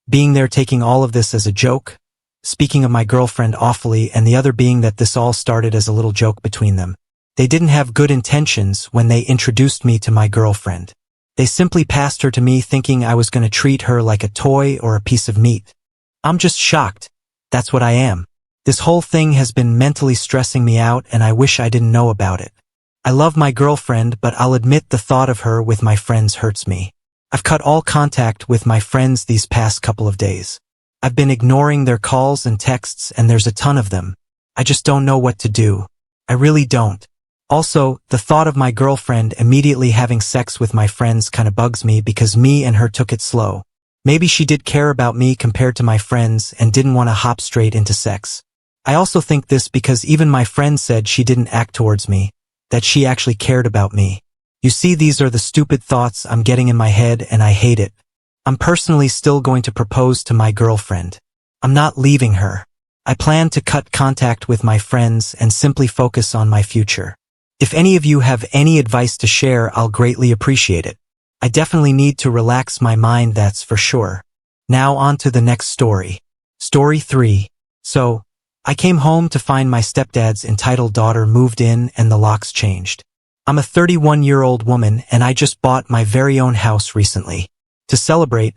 Speaker 1: being there taking all of this as a joke, speaking of my girlfriend awfully, and the other being that this all started as a little joke between them. They didn't have good intentions when they introduced me to my girlfriend. They simply passed her to me thinking I was going to treat her like a toy or a piece of meat. I'm just shocked. That's what I am. This whole thing has been mentally stressing me out, and I wish I didn't know about it. I love my girlfriend, but I'll admit the thought of her with my friends hurts me. I've cut all contact with my friends these past couple of days. I've been ignoring their calls and texts, and there's a ton of them. I just don't know what to do. I really don't. Also, the thought of my girlfriend immediately having sex with my friends kinda bugs me because me and her took it slow. Maybe she did care about me compared to my friends and didn't want to hop straight into sex. I also think this because even my friend said she didn't act towards me, that she actually cared about me. You see, these are the stupid thoughts I'm getting in my head and I hate it. I'm personally still going to propose to my girlfriend. I'm not leaving her. I plan to cut contact with my friends and simply focus on my future. If any of you have any advice to share, I'll greatly appreciate it. I definitely need to relax my mind, that's for sure. Now on to the next story. Story 3. So, I came home to find my stepdad's entitled daughter moved in and the locks changed. I'm a 31-year-old woman and I just bought my very own house recently. To celebrate,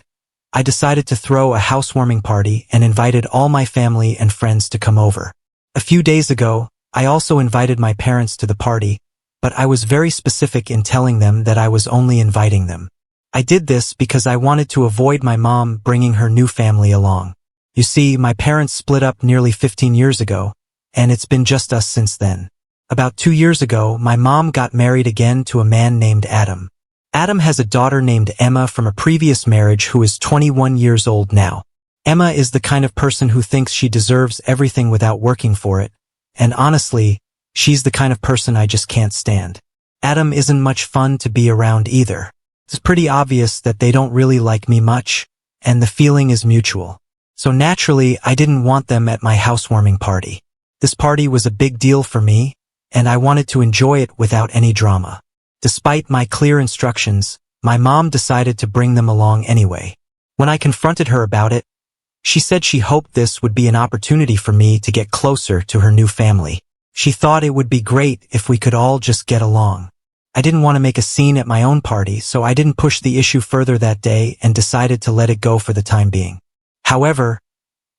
Speaker 1: I decided to throw a housewarming party and invited all my family and friends to come over. A few days ago, I also invited my parents to the party, but I was very specific in telling them that I was only inviting them. I did this because I wanted to avoid my mom bringing her new family along. You see, my parents split up nearly 15 years ago, and it's been just us since then. About 2 years ago, my mom got married again to a man named Adam. Adam has a daughter named Emma from a previous marriage who is 21 years old now. Emma is the kind of person who thinks she deserves everything without working for it, and honestly, she's the kind of person I just can't stand. Adam isn't much fun to be around either. It's pretty obvious that they don't really like me much, and the feeling is mutual. So naturally, I didn't want them at my housewarming party. This party was a big deal for me, and I wanted to enjoy it without any drama. Despite my clear instructions, my mom decided to bring them along anyway. When I confronted her about it, she said she hoped this would be an opportunity for me to get closer to her new family. She thought it would be great if we could all just get along. I didn't want to make a scene at my own party, so I didn't push the issue further that day and decided to let it go for the time being. However,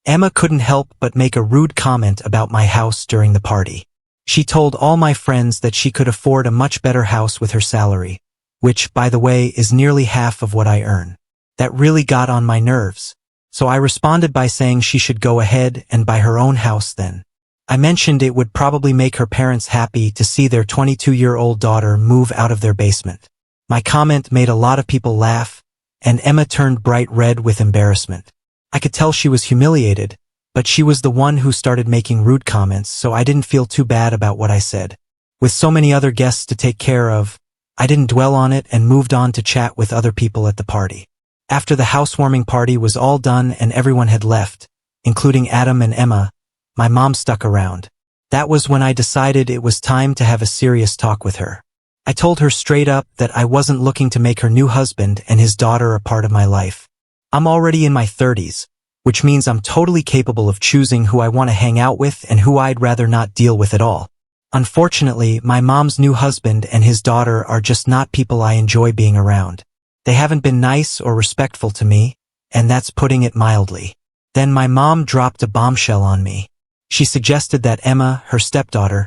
Speaker 1: Emma couldn't help but make a rude comment about my house during the party. She told all my friends that she could afford a much better house with her salary, which, by the way, is nearly half of what I earn. That really got on my nerves, so I responded by saying she should go ahead and buy her own house then. I mentioned it would probably make her parents happy to see their 22-year-old daughter move out of their basement. My comment made a lot of people laugh, and Emma turned bright red with embarrassment. I could tell she was humiliated, but she was the one who started making rude comments, so I didn't feel too bad about what I said. With so many other guests to take care of, I didn't dwell on it and moved on to chat with other people at the party. After the housewarming party was all done and everyone had left, including Adam and Emma, my mom stuck around. That was when I decided it was time to have a serious talk with her. I told her straight up that I wasn't looking to make her new husband and his daughter a part of my life. I'm already in my 30s, which means I'm totally capable of choosing who I want to hang out with and who I'd rather not deal with at all. Unfortunately, my mom's new husband and his daughter are just not people I enjoy being around. They haven't been nice or respectful to me, and that's putting it mildly. Then my mom dropped a bombshell on me. She suggested that Emma, her stepdaughter,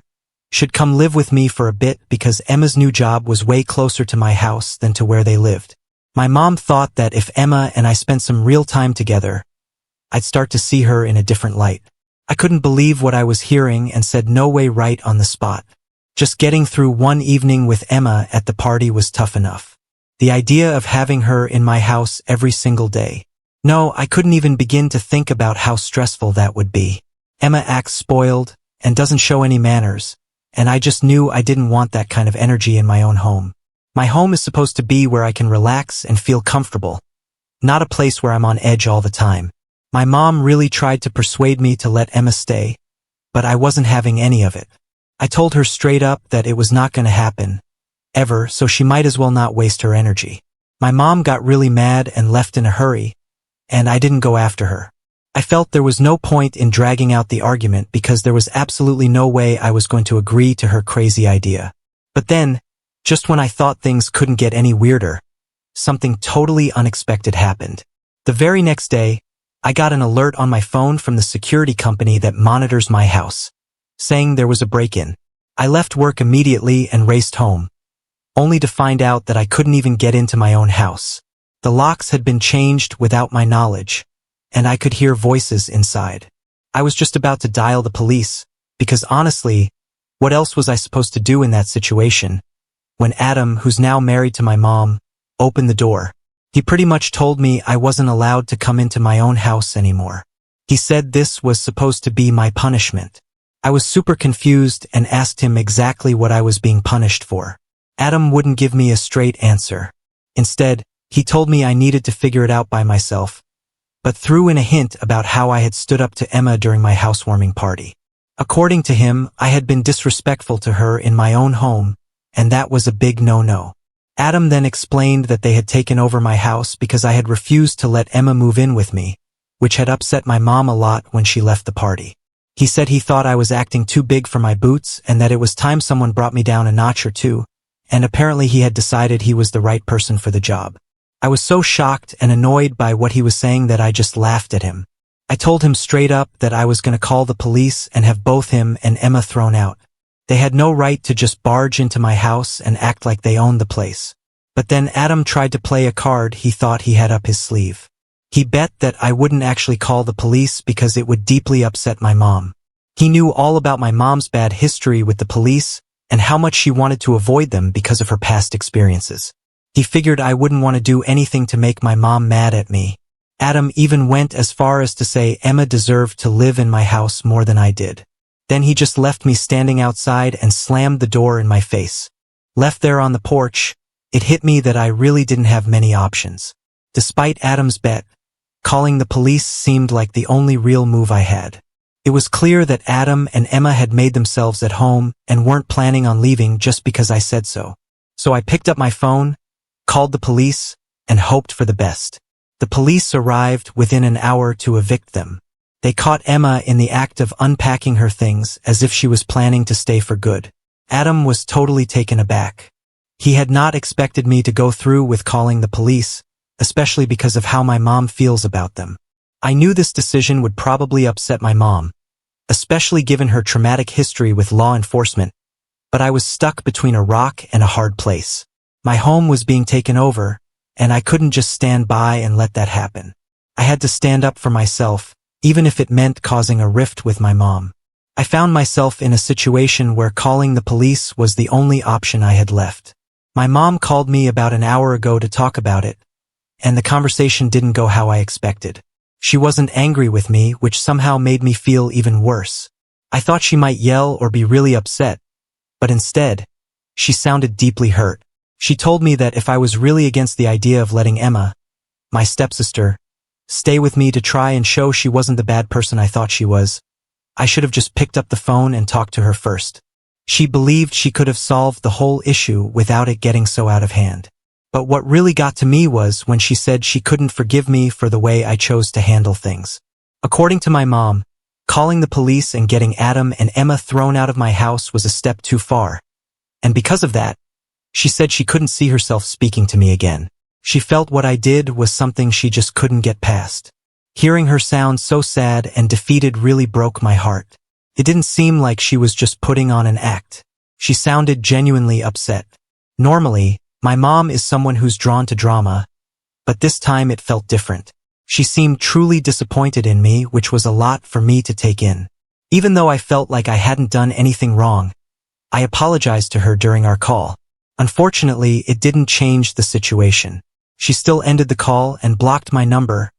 Speaker 1: should come live with me for a bit because Emma's new job was way closer to my house than to where they lived. My mom thought that if Emma and I spent some real time together, I'd start to see her in a different light. I couldn't believe what I was hearing and said no way right on the spot. Just getting through one evening with Emma at the party was tough enough. The idea of having her in my house every single day. No, I couldn't even begin to think about how stressful that would be. Emma acts spoiled and doesn't show any manners, and I just knew I didn't want that kind of energy in my own home. My home is supposed to be where I can relax and feel comfortable, not a place where I'm on edge all the time. My mom really tried to persuade me to let Emma stay, but I wasn't having any of it. I told her straight up that it was not going to happen, ever, so she might as well not waste her energy. My mom got really mad and left in a hurry, and I didn't go after her. I felt there was no point in dragging out the argument because there was absolutely no way I was going to agree to her crazy idea. But then, just when I thought things couldn't get any weirder, something totally unexpected happened. The very next day, I got an alert on my phone from the security company that monitors my house, saying there was a break-in. I left work immediately and raced home, only to find out that I couldn't even get into my own house. The locks had been changed without my knowledge, and I could hear voices inside. I was just about to dial the police, because honestly, what else was I supposed to do in that situation? When Adam, who's now married to my mom, opened the door. He pretty much told me I wasn't allowed to come into my own house anymore. He said this was supposed to be my punishment. I was super confused and asked him exactly what I was being punished for. Adam wouldn't give me a straight answer. Instead, he told me I needed to figure it out by myself, but threw in a hint about how I had stood up to Emma during my housewarming party. According to him, I had been disrespectful to her in my own home, and that was a big no-no. Adam then explained that they had taken over my house because I had refused to let Emma move in with me, which had upset my mom a lot when she left the party. He said he thought I was acting too big for my boots and that it was time someone brought me down a notch or two, and apparently he had decided he was the right person for the job. I was so shocked and annoyed by what he was saying that I just laughed at him. I told him straight up that I was going to call the police and have both him and Emma thrown out. They had no right to just barge into my house and act like they owned the place. But then Adam tried to play a card he thought he had up his sleeve. He bet that I wouldn't actually call the police because it would deeply upset my mom. He knew all about my mom's bad history with the police and how much she wanted to avoid them because of her past experiences. He figured I wouldn't want to do anything to make my mom mad at me. Adam even went as far as to say Emma deserved to live in my house more than I did. Then he just left me standing outside and slammed the door in my face. Left there on the porch, it hit me that I really didn't have many options. Despite Adam's bet, calling the police seemed like the only real move I had. It was clear that Adam and Emma had made themselves at home and weren't planning on leaving just because I said so. So I picked up my phone, called the police, and hoped for the best. The police arrived within an hour to evict them. They caught Emma in the act of unpacking her things as if she was planning to stay for good. Adam was totally taken aback. He had not expected me to go through with calling the police, especially because of how my mom feels about them. I knew this decision would probably upset my mom, especially given her traumatic history with law enforcement, but I was stuck between a rock and a hard place. My home was being taken over, and I couldn't just stand by and let that happen. I had to stand up for myself, even if it meant causing a rift with my mom. I found myself in a situation where calling the police was the only option I had left. My mom called me about an hour ago to talk about it, and the conversation didn't go how I expected. She wasn't angry with me, which somehow made me feel even worse. I thought she might yell or be really upset, but instead, she sounded deeply hurt. She told me that if I was really against the idea of letting Emma, my stepsister, stay with me to try and show she wasn't the bad person I thought she was, I should have just picked up the phone and talked to her first. She believed she could have solved the whole issue without it getting so out of hand. But what really got to me was when she said she couldn't forgive me for the way I chose to handle things. According to my mom, calling the police and getting Adam and Emma thrown out of my house was a step too far. And because of that, she said she couldn't see herself speaking to me again. She felt what I did was something she just couldn't get past. Hearing her sound so sad and defeated really broke my heart. It didn't seem like she was just putting on an act. She sounded genuinely upset. Normally, my mom is someone who's drawn to drama, but this time it felt different. She seemed truly disappointed in me, which was a lot for me to take in. Even though I felt like I hadn't done anything wrong, I apologized to her during our call. Unfortunately, it didn't change the situation. She still ended the call and blocked my number,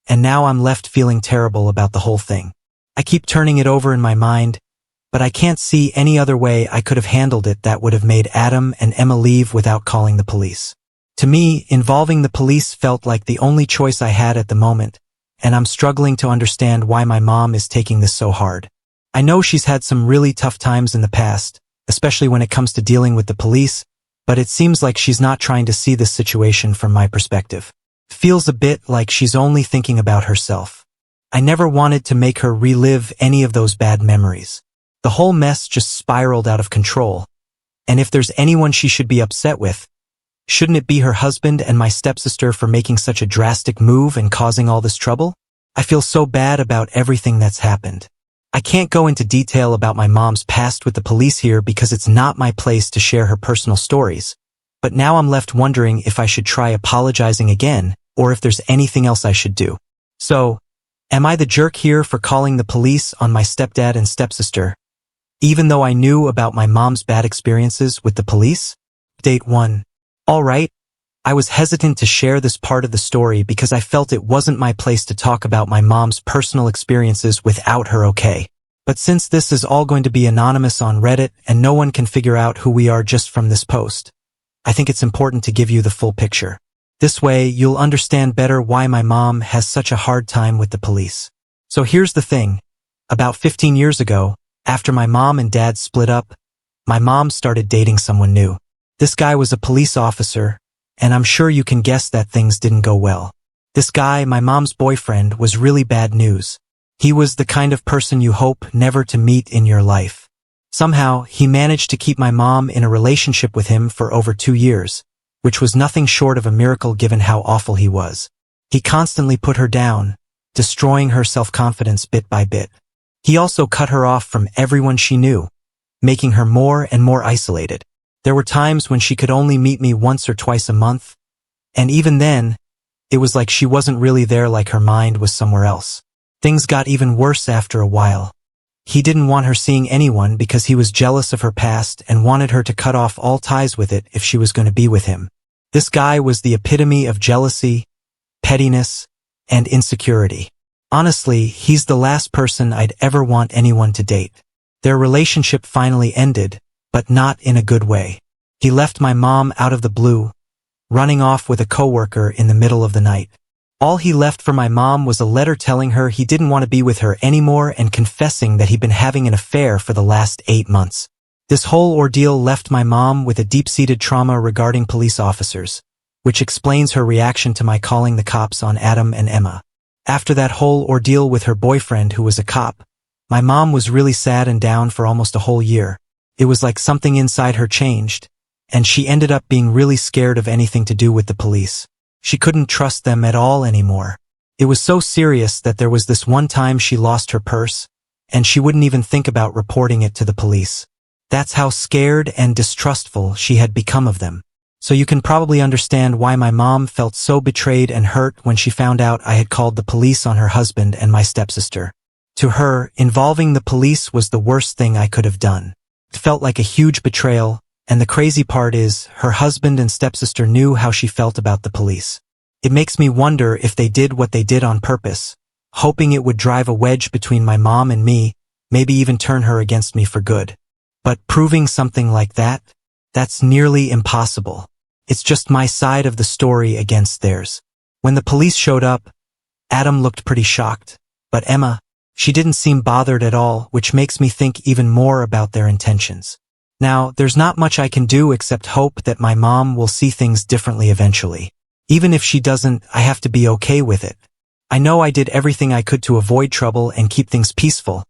Speaker 1: and now I'm left feeling terrible about the whole thing. I keep turning it over in my mind, but I can't see any other way I could have handled it that would have made Adam and Emma leave without calling the police. To me, involving the police felt like the only choice I had at the moment, and I'm struggling to understand why my mom is taking this so hard. I know she's had some really tough times in the past, especially when it comes to dealing with the police, but it seems like she's not trying to see this situation from my perspective. Feels a bit like she's only thinking about herself. I never wanted to make her relive any of those bad memories. The whole mess just spiraled out of control, and if there's anyone she should be upset with, shouldn't it be her husband and my stepsister for making such a drastic move and causing all this trouble? I feel so bad about everything that's happened. I can't go into detail about my mom's past with the police here because it's not my place to share her personal stories, but now I'm left wondering if I should try apologizing again or if there's anything else I should do. So, am I the jerk here for calling the police on my stepdad and stepsister, even though I knew about my mom's bad experiences with the police? Date 1. All right, I was hesitant to share this part of the story because I felt it wasn't my place to talk about my mom's personal experiences without her okay. But since this is all going to be anonymous on Reddit and no one can figure out who we are just from this post, I think it's important to give you the full picture. This way, you'll understand better why my mom has such a hard time with the police. So here's the thing. About 15 years ago, after my mom and dad split up, my mom started dating someone new. This guy was a police officer, and I'm sure you can guess that things didn't go well. This guy, my mom's boyfriend, was really bad news. He was the kind of person you hope never to meet in your life. Somehow, he managed to keep my mom in a relationship with him for over 2 years, which was nothing short of a miracle given how awful he was. He constantly put her down, destroying her self-confidence bit by bit. He also cut her off from everyone she knew, making her more and more isolated. There were times when she could only meet me once or twice a month, and even then, it was like she wasn't really there, like her mind was somewhere else. Things got even worse after a while. He didn't want her seeing anyone because he was jealous of her past and wanted her to cut off all ties with it if she was going to be with him. This guy was the epitome of jealousy, pettiness, and insecurity. Honestly, he's the last person I'd ever want anyone to date. Their relationship finally ended, but not in a good way. He left my mom out of the blue, running off with a coworker in the middle of the night. All he left for my mom was a letter telling her he didn't want to be with her anymore and confessing that he'd been having an affair for the last 8 months. This whole ordeal left my mom with a deep-seated trauma regarding police officers, which explains her reaction to my calling the cops on Adam and Emma. After that whole ordeal with her boyfriend, who was a cop, my mom was really sad and down for almost a whole year. It was like something inside her changed, and she ended up being really scared of anything to do with the police. She couldn't trust them at all anymore. It was so serious that there was this one time she lost her purse, and she wouldn't even think about reporting it to the police. That's how scared and distrustful she had become of them. So you can probably understand why my mom felt so betrayed and hurt when she found out I had called the police on her husband and my stepsister. To her, involving the police was the worst thing I could have done. It felt like a huge betrayal, and the crazy part is, her husband and stepsister knew how she felt about the police. It makes me wonder if they did what they did on purpose, hoping it would drive a wedge between my mom and me, maybe even turn her against me for good. But proving something like that? That's nearly impossible. It's just my side of the story against theirs. When the police showed up, Adam looked pretty shocked, but Emma, she didn't seem bothered at all, which makes me think even more about their intentions. Now, there's not much I can do except hope that my mom will see things differently eventually. Even if she doesn't, I have to be okay with it. I know I did everything I could to avoid trouble and keep things peaceful,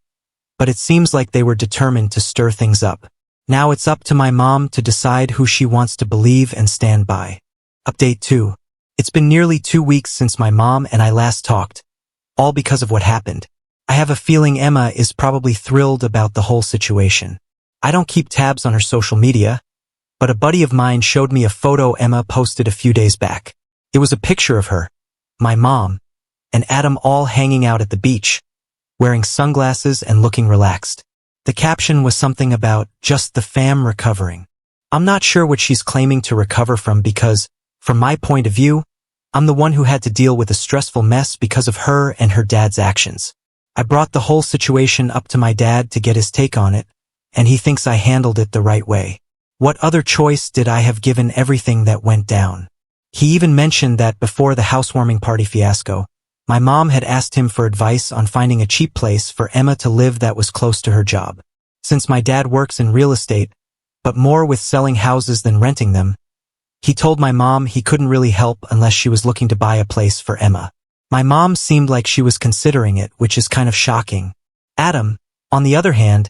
Speaker 1: but it seems like they were determined to stir things up. Now it's up to my mom to decide who she wants to believe and stand by. Update 2. It's been nearly 2 weeks since my mom and I last talked, all because of what happened. I have a feeling Emma is probably thrilled about the whole situation. I don't keep tabs on her social media, but a buddy of mine showed me a photo Emma posted a few days back. It was a picture of her, my mom, and Adam all hanging out at the beach, wearing sunglasses and looking relaxed. The caption was something about just the fam recovering. I'm not sure what she's claiming to recover from because, from my point of view, I'm the one who had to deal with a stressful mess because of her and her dad's actions. I brought the whole situation up to my dad to get his take on it, and he thinks I handled it the right way. What other choice did I have given everything that went down? He even mentioned that before the housewarming party fiasco, my mom had asked him for advice on finding a cheap place for Emma to live that was close to her job. Since my dad works in real estate, but more with selling houses than renting them, he told my mom he couldn't really help unless she was looking to buy a place for Emma. My mom seemed like she was considering it, which is kind of shocking. Adam, on the other hand,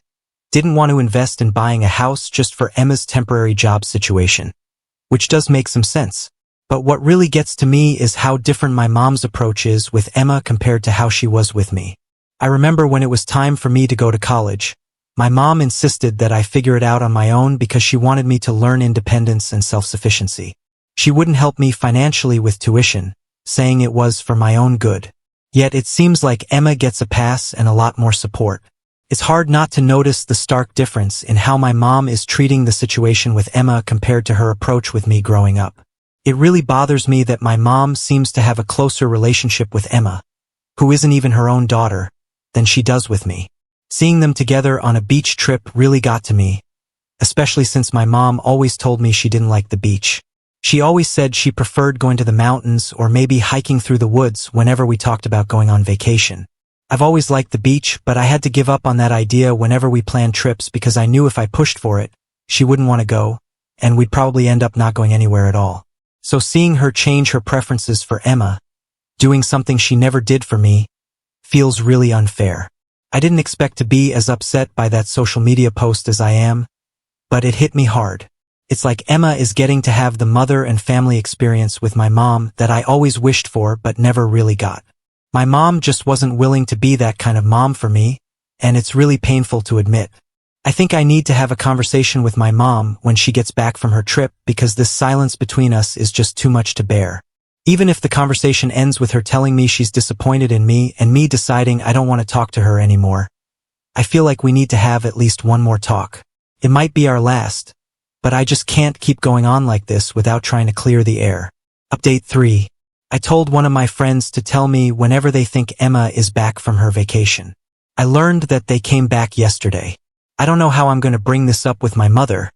Speaker 1: didn't want to invest in buying a house just for Emma's temporary job situation, which does make some sense. But what really gets to me is how different my mom's approach is with Emma compared to how she was with me. I remember when it was time for me to go to college, my mom insisted that I figure it out on my own because she wanted me to learn independence and self-sufficiency. She wouldn't help me financially with tuition, saying it was for my own good. Yet it seems like Emma gets a pass and a lot more support. It's hard not to notice the stark difference in how my mom is treating the situation with Emma compared to her approach with me growing up. It really bothers me that my mom seems to have a closer relationship with Emma, who isn't even her own daughter, than she does with me. Seeing them together on a beach trip really got to me, especially since my mom always told me she didn't like the beach. She always said she preferred going to the mountains or maybe hiking through the woods whenever we talked about going on vacation. I've always liked the beach, but I had to give up on that idea whenever we planned trips because I knew if I pushed for it, she wouldn't want to go, and we'd probably end up not going anywhere at all. So seeing her change her preferences for Emma, doing something she never did for me, feels really unfair. I didn't expect to be as upset by that social media post as I am, but it hit me hard. It's like Emma is getting to have the mother and family experience with my mom that I always wished for but never really got. My mom just wasn't willing to be that kind of mom for me, and it's really painful to admit. I think I need to have a conversation with my mom when she gets back from her trip because this silence between us is just too much to bear. Even if the conversation ends with her telling me she's disappointed in me and me deciding I don't want to talk to her anymore, I feel like we need to have at least one more talk. It might be our last, but I just can't keep going on like this without trying to clear the air. Update 3. I told one of my friends to tell me whenever they think Emma is back from her vacation. I learned that they came back yesterday. I don't know how I'm going to bring this up with my mother,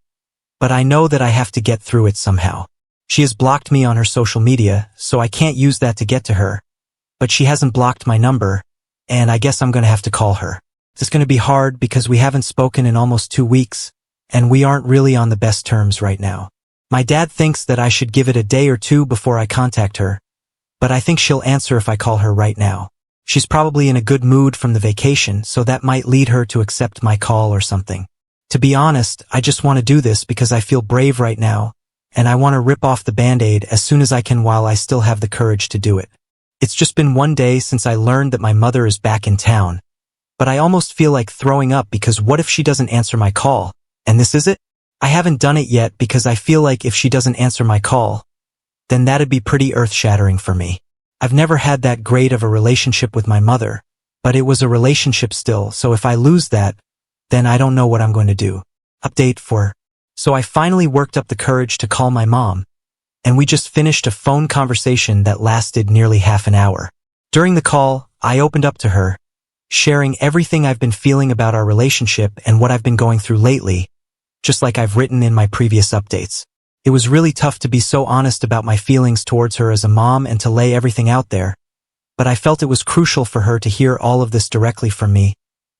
Speaker 1: but I know that I have to get through it somehow. She has blocked me on her social media, so I can't use that to get to her, but she hasn't blocked my number, and I guess I'm going to have to call her. It's going to be hard because we haven't spoken in almost 2 weeks, and we aren't really on the best terms right now. My dad thinks that I should give it a day or two before I contact her, but I think she'll answer if I call her right now. She's probably in a good mood from the vacation, so that might lead her to accept my call or something. To be honest, I just want to do this because I feel brave right now, and I want to rip off the Band-Aid as soon as I can while I still have the courage to do it. It's just been 1 day since I learned that my mother is back in town, but I almost feel like throwing up because what if she doesn't answer my call, and this is it? I haven't done it yet because I feel like if she doesn't answer my call, then that'd be pretty earth-shattering for me. I've never had that great of a relationship with my mother, but it was a relationship still, so if I lose that, then I don't know what I'm going to do. Update 4. So I finally worked up the courage to call my mom, and we just finished a phone conversation that lasted nearly half an hour. During the call, I opened up to her, sharing everything I've been feeling about our relationship and what I've been going through lately, just like I've written in my previous updates. It was really tough to be so honest about my feelings towards her as a mom and to lay everything out there, but I felt it was crucial for her to hear all of this directly from me,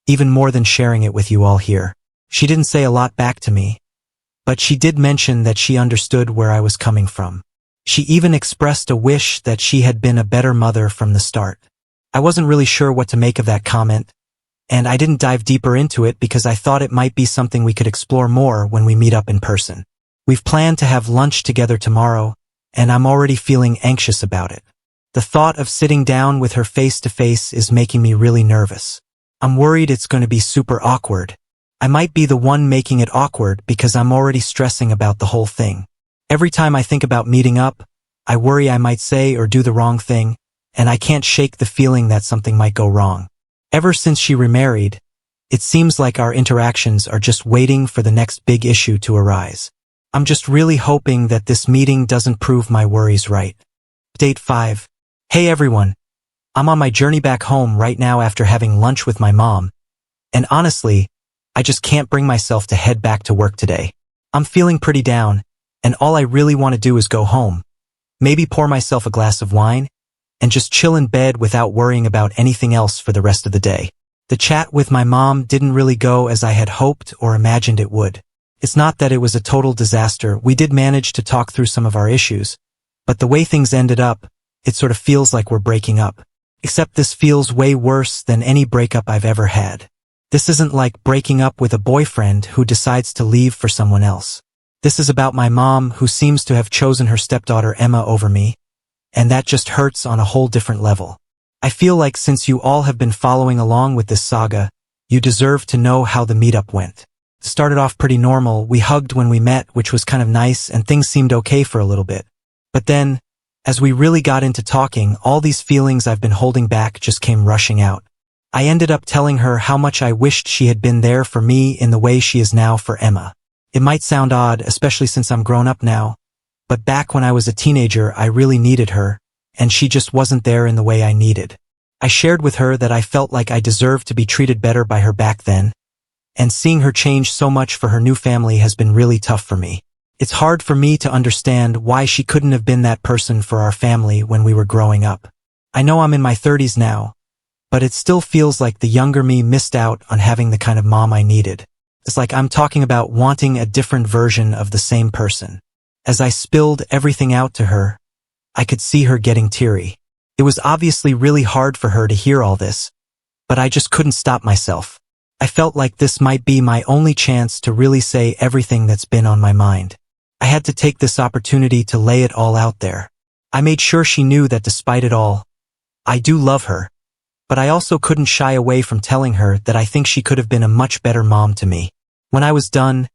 Speaker 1: even more than sharing it with you all here. She didn't say a lot back to me, but she did mention that she understood where I was coming from. She even expressed a wish that she had been a better mother from the start. I wasn't really sure what to make of that comment, and I didn't dive deeper into it because I thought it might be something we could explore more when we meet up in person. We've planned to have lunch together tomorrow, and I'm already feeling anxious about it. The thought of sitting down with her face to face is making me really nervous. I'm worried it's going to be super awkward. I might be the one making it awkward because I'm already stressing about the whole thing. Every time I think about meeting up, I worry I might say or do the wrong thing, and I can't shake the feeling that something might go wrong. Ever since she remarried, it seems like our interactions are just waiting for the next big issue to arise. I'm just really hoping that this meeting doesn't prove my worries right. Update 5. Hey everyone. I'm on my journey back home right now after having lunch with my mom, and honestly, I just can't bring myself to head back to work today. I'm feeling pretty down, and all I really want to do is go home, maybe pour myself a glass of wine, and just chill in bed without worrying about anything else for the rest of the day. The chat with my mom didn't really go as I had hoped or imagined it would. It's not that it was a total disaster. We did manage to talk through some of our issues, but the way things ended up, it sort of feels like we're breaking up. Except this feels way worse than any breakup I've ever had. This isn't like breaking up with a boyfriend who decides to leave for someone else. This is about my mom who seems to have chosen her stepdaughter Emma over me, and that just hurts on a whole different level. I feel like since you all have been following along with this saga, you deserve to know how the meetup went. It started off pretty normal. We hugged when we met, which was kind of nice, and things seemed okay for a little bit. But then, as we really got into talking, all these feelings I've been holding back just came rushing out. I ended up telling her how much I wished she had been there for me in the way she is now for Emma. It might sound odd, especially since I'm grown up now, But back when I was a teenager, I really needed her, and she just wasn't there in the way I needed. I shared with her that I felt like I deserved to be treated better by her back then, and seeing her change so much for her new family has been really tough for me. It's hard for me to understand why she couldn't have been that person for our family when we were growing up. I know I'm in my 30s now, but it still feels like the younger me missed out on having the kind of mom I needed. It's like I'm talking about wanting a different version of the same person. As I spilled everything out to her, I could see her getting teary. It was obviously really hard for her to hear all this, but I just couldn't stop myself. I felt like this might be my only chance to really say everything that's been on my mind. I had to take this opportunity to lay it all out there. I made sure she knew that despite it all, I do love her, but I also couldn't shy away from telling her that I think she could have been a much better mom to me. When I was done,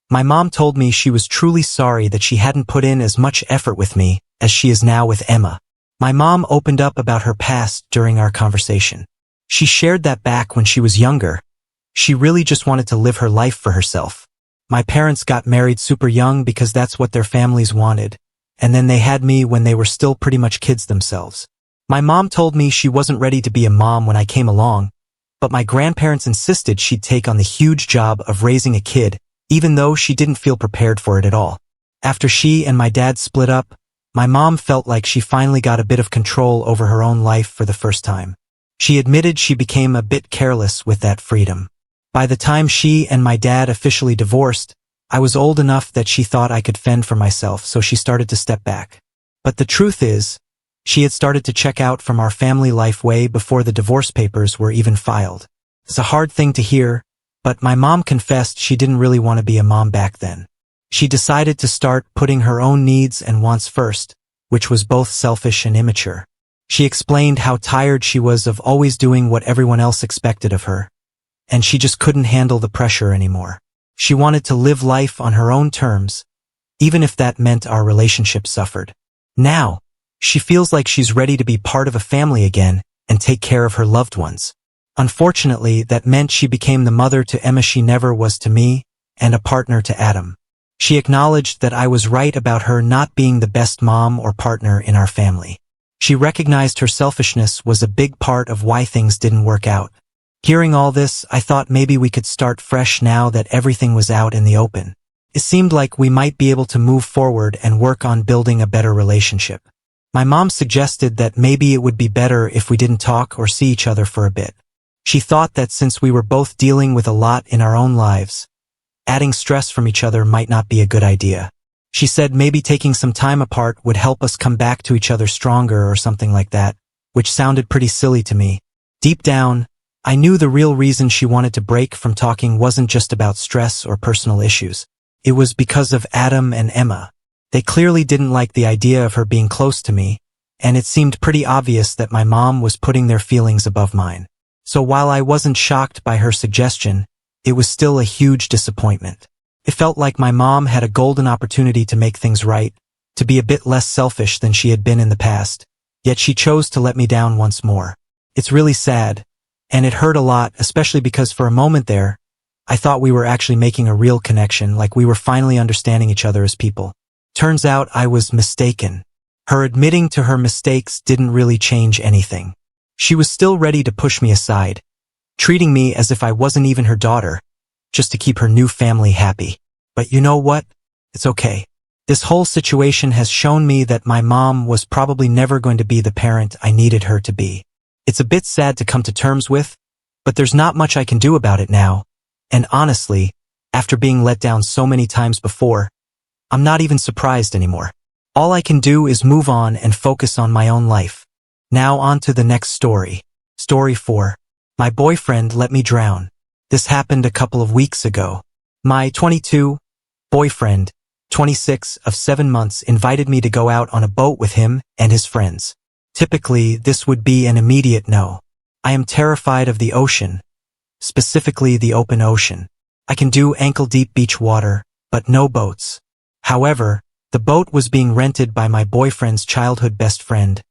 Speaker 1: my mom told me she was truly sorry that she hadn't put in as much effort with me as she is now with Emma. My mom opened up about her past during our conversation. She shared that back when she was younger, she really just wanted to live her life for herself. My parents got married super young because that's what their families wanted, and then they had me when they were still pretty much kids themselves. My mom told me she wasn't ready to be a mom when I came along, but my grandparents insisted she'd take on the huge job of raising a kid, even though she didn't feel prepared for it at all. After she and my dad split up, my mom felt like she finally got a bit of control over her own life for the first time. She admitted she became a bit careless with that freedom. By the time she and my dad officially divorced, I was old enough that she thought I could fend for myself, so she started to step back. But the truth is, she had started to check out from our family life way before the divorce papers were even filed. It's a hard thing to hear, but my mom confessed she didn't really want to be a mom back then. She decided to start putting her own needs and wants first, which was both selfish and immature. She explained how tired she was of always doing what everyone else expected of her, and she just couldn't handle the pressure anymore. She wanted to live life on her own terms, even if that meant our relationship suffered. Now, she feels like she's ready to be part of a family again and take care of her loved ones. Unfortunately, that meant she became the mother to Emma she never was to me, and a partner to Adam. She acknowledged that I was right about her not being the best mom or partner in our family. She recognized her selfishness was a big part of why things didn't work out. Hearing all this, I thought maybe we could start fresh now that everything was out in the open. It seemed like we might be able to move forward and work on building a better relationship. My mom suggested that maybe it would be better if we didn't talk or see each other for a bit. She thought that since we were both dealing with a lot in our own lives, adding stress from each other might not be a good idea. She said maybe taking some time apart would help us come back to each other stronger or something like that, which sounded pretty silly to me. Deep down, I knew the real reason she wanted to break from talking wasn't just about stress or personal issues. It was because of Adam and Emma. They clearly didn't like the idea of her being close to me, and it seemed pretty obvious that my mom was putting their feelings above mine. So while I wasn't shocked by her suggestion, it was still a huge disappointment. It felt like my mom had a golden opportunity to make things right, to be a bit less selfish than she had been in the past, yet she chose to let me down once more. It's really sad, and it hurt a lot, especially because for a moment there, I thought we were actually making a real connection, like we were finally understanding each other as people. Turns out I was mistaken. Her admitting to her mistakes didn't really change anything. She was still ready to push me aside, treating me as if I wasn't even her daughter, just to keep her new family happy. But you know what? It's okay. This whole situation has shown me that my mom was probably never going to be the parent I needed her to be. It's a bit sad to come to terms with, but there's not much I can do about it now. And honestly, after being let down so many times before, I'm not even surprised anymore. All I can do is move on and focus on my own life. Now on to the next story. Story 4. My boyfriend let me drown. This happened a couple of weeks ago. My 22 boyfriend, 26 of 7 months, invited me to go out on a boat with him and his friends. Typically, this would be an immediate no. I am terrified of the ocean, specifically the open ocean. I can do ankle-deep beach water, but no boats. However, the boat was being rented by my boyfriend's childhood best friend,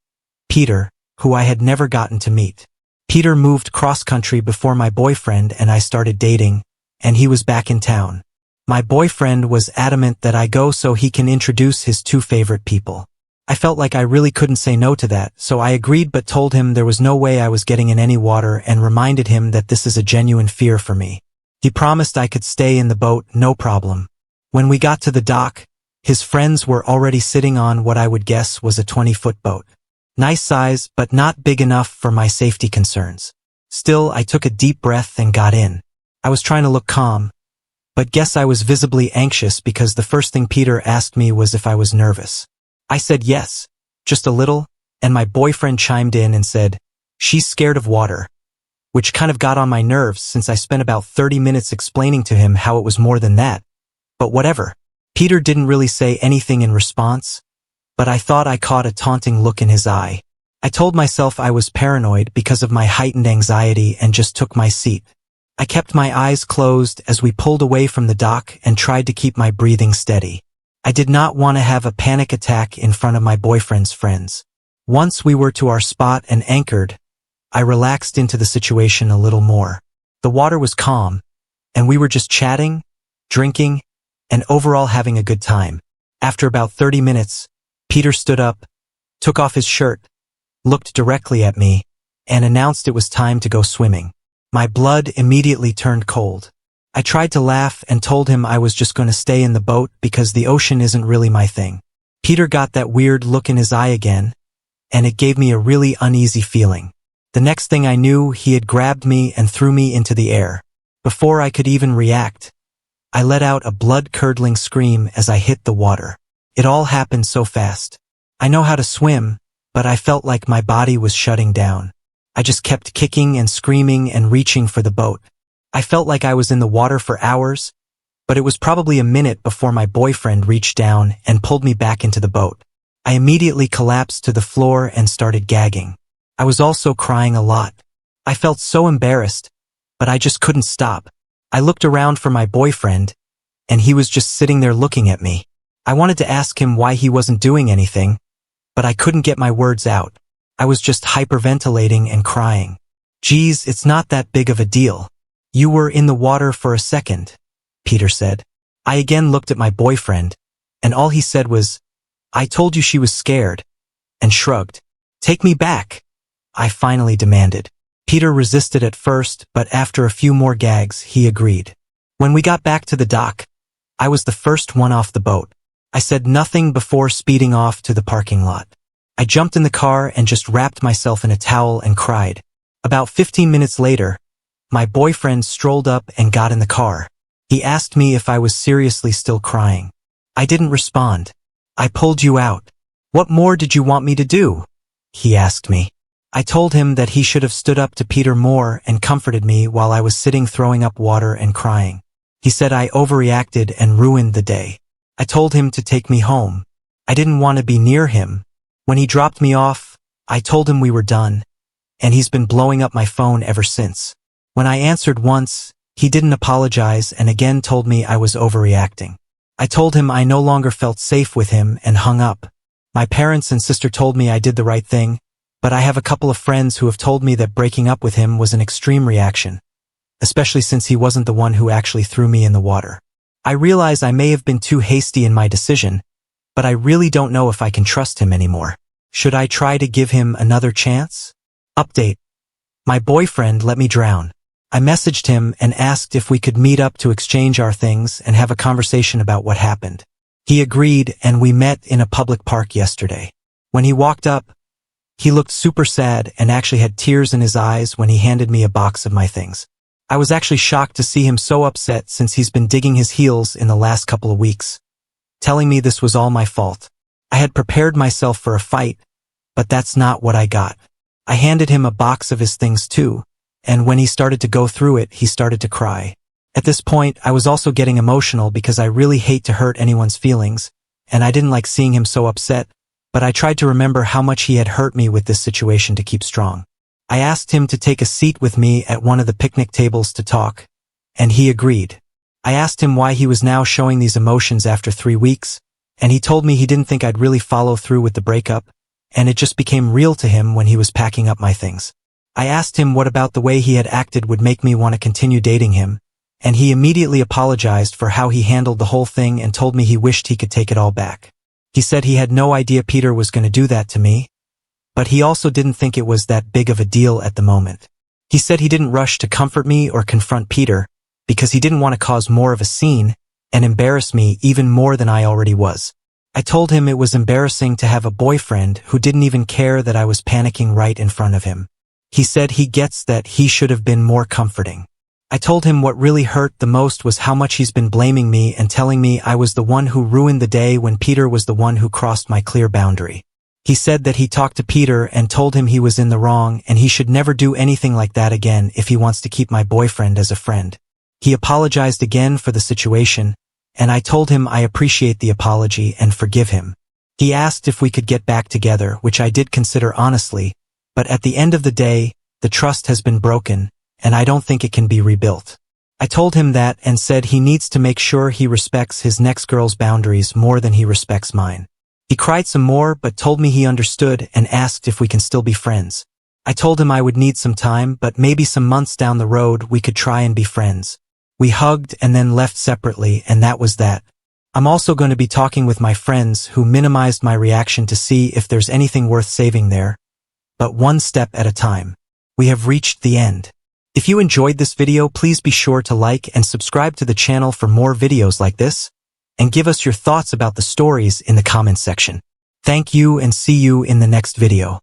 Speaker 1: Peter, who I had never gotten to meet. Peter moved cross-country before my boyfriend and I started dating, and he was back in town. My boyfriend was adamant that I go so he can introduce his two favorite people. I felt like I really couldn't say no to that, so I agreed but told him there was no way I was getting in any water and reminded him that this is a genuine fear for me. He promised I could stay in the boat, no problem. When we got to the dock, his friends were already sitting on what I would guess was a 20-foot boat. Nice size, but not big enough for my safety concerns. Still, I took a deep breath and got in. I was trying to look calm, but guess I was visibly anxious because the first thing Peter asked me was if I was nervous. I said yes, just a little, and my boyfriend chimed in and said, "She's scared of water," which kind of got on my nerves since I spent about 30 minutes explaining to him how it was more than that. But whatever. Peter didn't really say anything in response, but I thought I caught a taunting look in his eye. I told myself I was paranoid because of my heightened anxiety and just took my seat. I kept my eyes closed as we pulled away from the dock and tried to keep my breathing steady. I did not want to have a panic attack in front of my boyfriend's friends. Once we were to our spot and anchored, I relaxed into the situation a little more. The water was calm, and we were just chatting, drinking, and overall having a good time. After about 30 minutes, Peter stood up, took off his shirt, looked directly at me, and announced it was time to go swimming. My blood immediately turned cold. I tried to laugh and told him I was just going to stay in the boat because the ocean isn't really my thing. Peter got that weird look in his eye again, and it gave me a really uneasy feeling. The next thing I knew, he had grabbed me and threw me into the air. Before I could even react, I let out a blood-curdling scream as I hit the water. It all happened so fast. I know how to swim, but I felt like my body was shutting down. I just kept kicking and screaming and reaching for the boat. I felt like I was in the water for hours, but it was probably a minute before my boyfriend reached down and pulled me back into the boat. I immediately collapsed to the floor and started gagging. I was also crying a lot. I felt so embarrassed, but I just couldn't stop. I looked around for my boyfriend, and he was just sitting there looking at me. I wanted to ask him why he wasn't doing anything, but I couldn't get my words out. I was just hyperventilating and crying. "Geez, it's not that big of a deal. You were in the water for a second," Peter said. I again looked at my boyfriend, and all he said was, "I told you she was scared," and shrugged. "Take me back," I finally demanded. Peter resisted at first, but after a few more gags, he agreed. When we got back to the dock, I was the first one off the boat. I said nothing before speeding off to the parking lot. I jumped in the car and just wrapped myself in a towel and cried. About 15 minutes later, my boyfriend strolled up and got in the car. He asked me if I was seriously still crying. I didn't respond. "I pulled you out. What more did you want me to do?" he asked me. I told him that he should have stood up to Peter more and comforted me while I was sitting throwing up water and crying. He said I overreacted and ruined the day. I told him to take me home. I didn't want to be near him. When he dropped me off, I told him we were done, and he's been blowing up my phone ever since. When I answered once, he didn't apologize and again told me I was overreacting. I told him I no longer felt safe with him and hung up. My parents and sister told me I did the right thing, but I have a couple of friends who have told me that breaking up with him was an extreme reaction, especially since he wasn't the one who actually threw me in the water. I realize I may have been too hasty in my decision, but I really don't know if I can trust him anymore. Should I try to give him another chance? Update. My boyfriend let me drown. I messaged him and asked if we could meet up to exchange our things and have a conversation about what happened. He agreed and we met in a public park yesterday. When he walked up, he looked super sad and actually had tears in his eyes when he handed me a box of my things. I was actually shocked to see him so upset since he's been digging his heels in the last couple of weeks, telling me this was all my fault. I had prepared myself for a fight, but that's not what I got. I handed him a box of his things too, and when he started to go through it, he started to cry. At this point, I was also getting emotional because I really hate to hurt anyone's feelings, and I didn't like seeing him so upset, but I tried to remember how much he had hurt me with this situation to keep strong. I asked him to take a seat with me at one of the picnic tables to talk, and he agreed. I asked him why he was now showing these emotions after 3 weeks, and he told me he didn't think I'd really follow through with the breakup, and it just became real to him when he was packing up my things. I asked him what about the way he had acted would make me want to continue dating him, and he immediately apologized for how he handled the whole thing and told me he wished he could take it all back. He said he had no idea Peter was going to do that to me, but he also didn't think it was that big of a deal at the moment. He said he didn't rush to comfort me or confront Peter because he didn't want to cause more of a scene and embarrass me even more than I already was. I told him it was embarrassing to have a boyfriend who didn't even care that I was panicking right in front of him. He said he gets that he should have been more comforting. I told him what really hurt the most was how much he's been blaming me and telling me I was the one who ruined the day when Peter was the one who crossed my clear boundary. He said that he talked to Peter and told him he was in the wrong and he should never do anything like that again if he wants to keep my boyfriend as a friend. He apologized again for the situation, and I told him I appreciate the apology and forgive him. He asked if we could get back together, which I did consider honestly, but at the end of the day, the trust has been broken, and I don't think it can be rebuilt. I told him that and said he needs to make sure he respects his next girl's boundaries more than he respects mine. He cried some more but told me he understood and asked if we can still be friends. I told him I would need some time, but maybe some months down the road we could try and be friends. We hugged and then left separately, and that was that. I'm also going to be talking with my friends who minimized my reaction to see if there's anything worth saving there. But one step at a time. We have reached the end. If you enjoyed this video, please be sure to like and subscribe to the channel for more videos like this, and give us your thoughts about the stories in the comments section. Thank you and see you in the next video.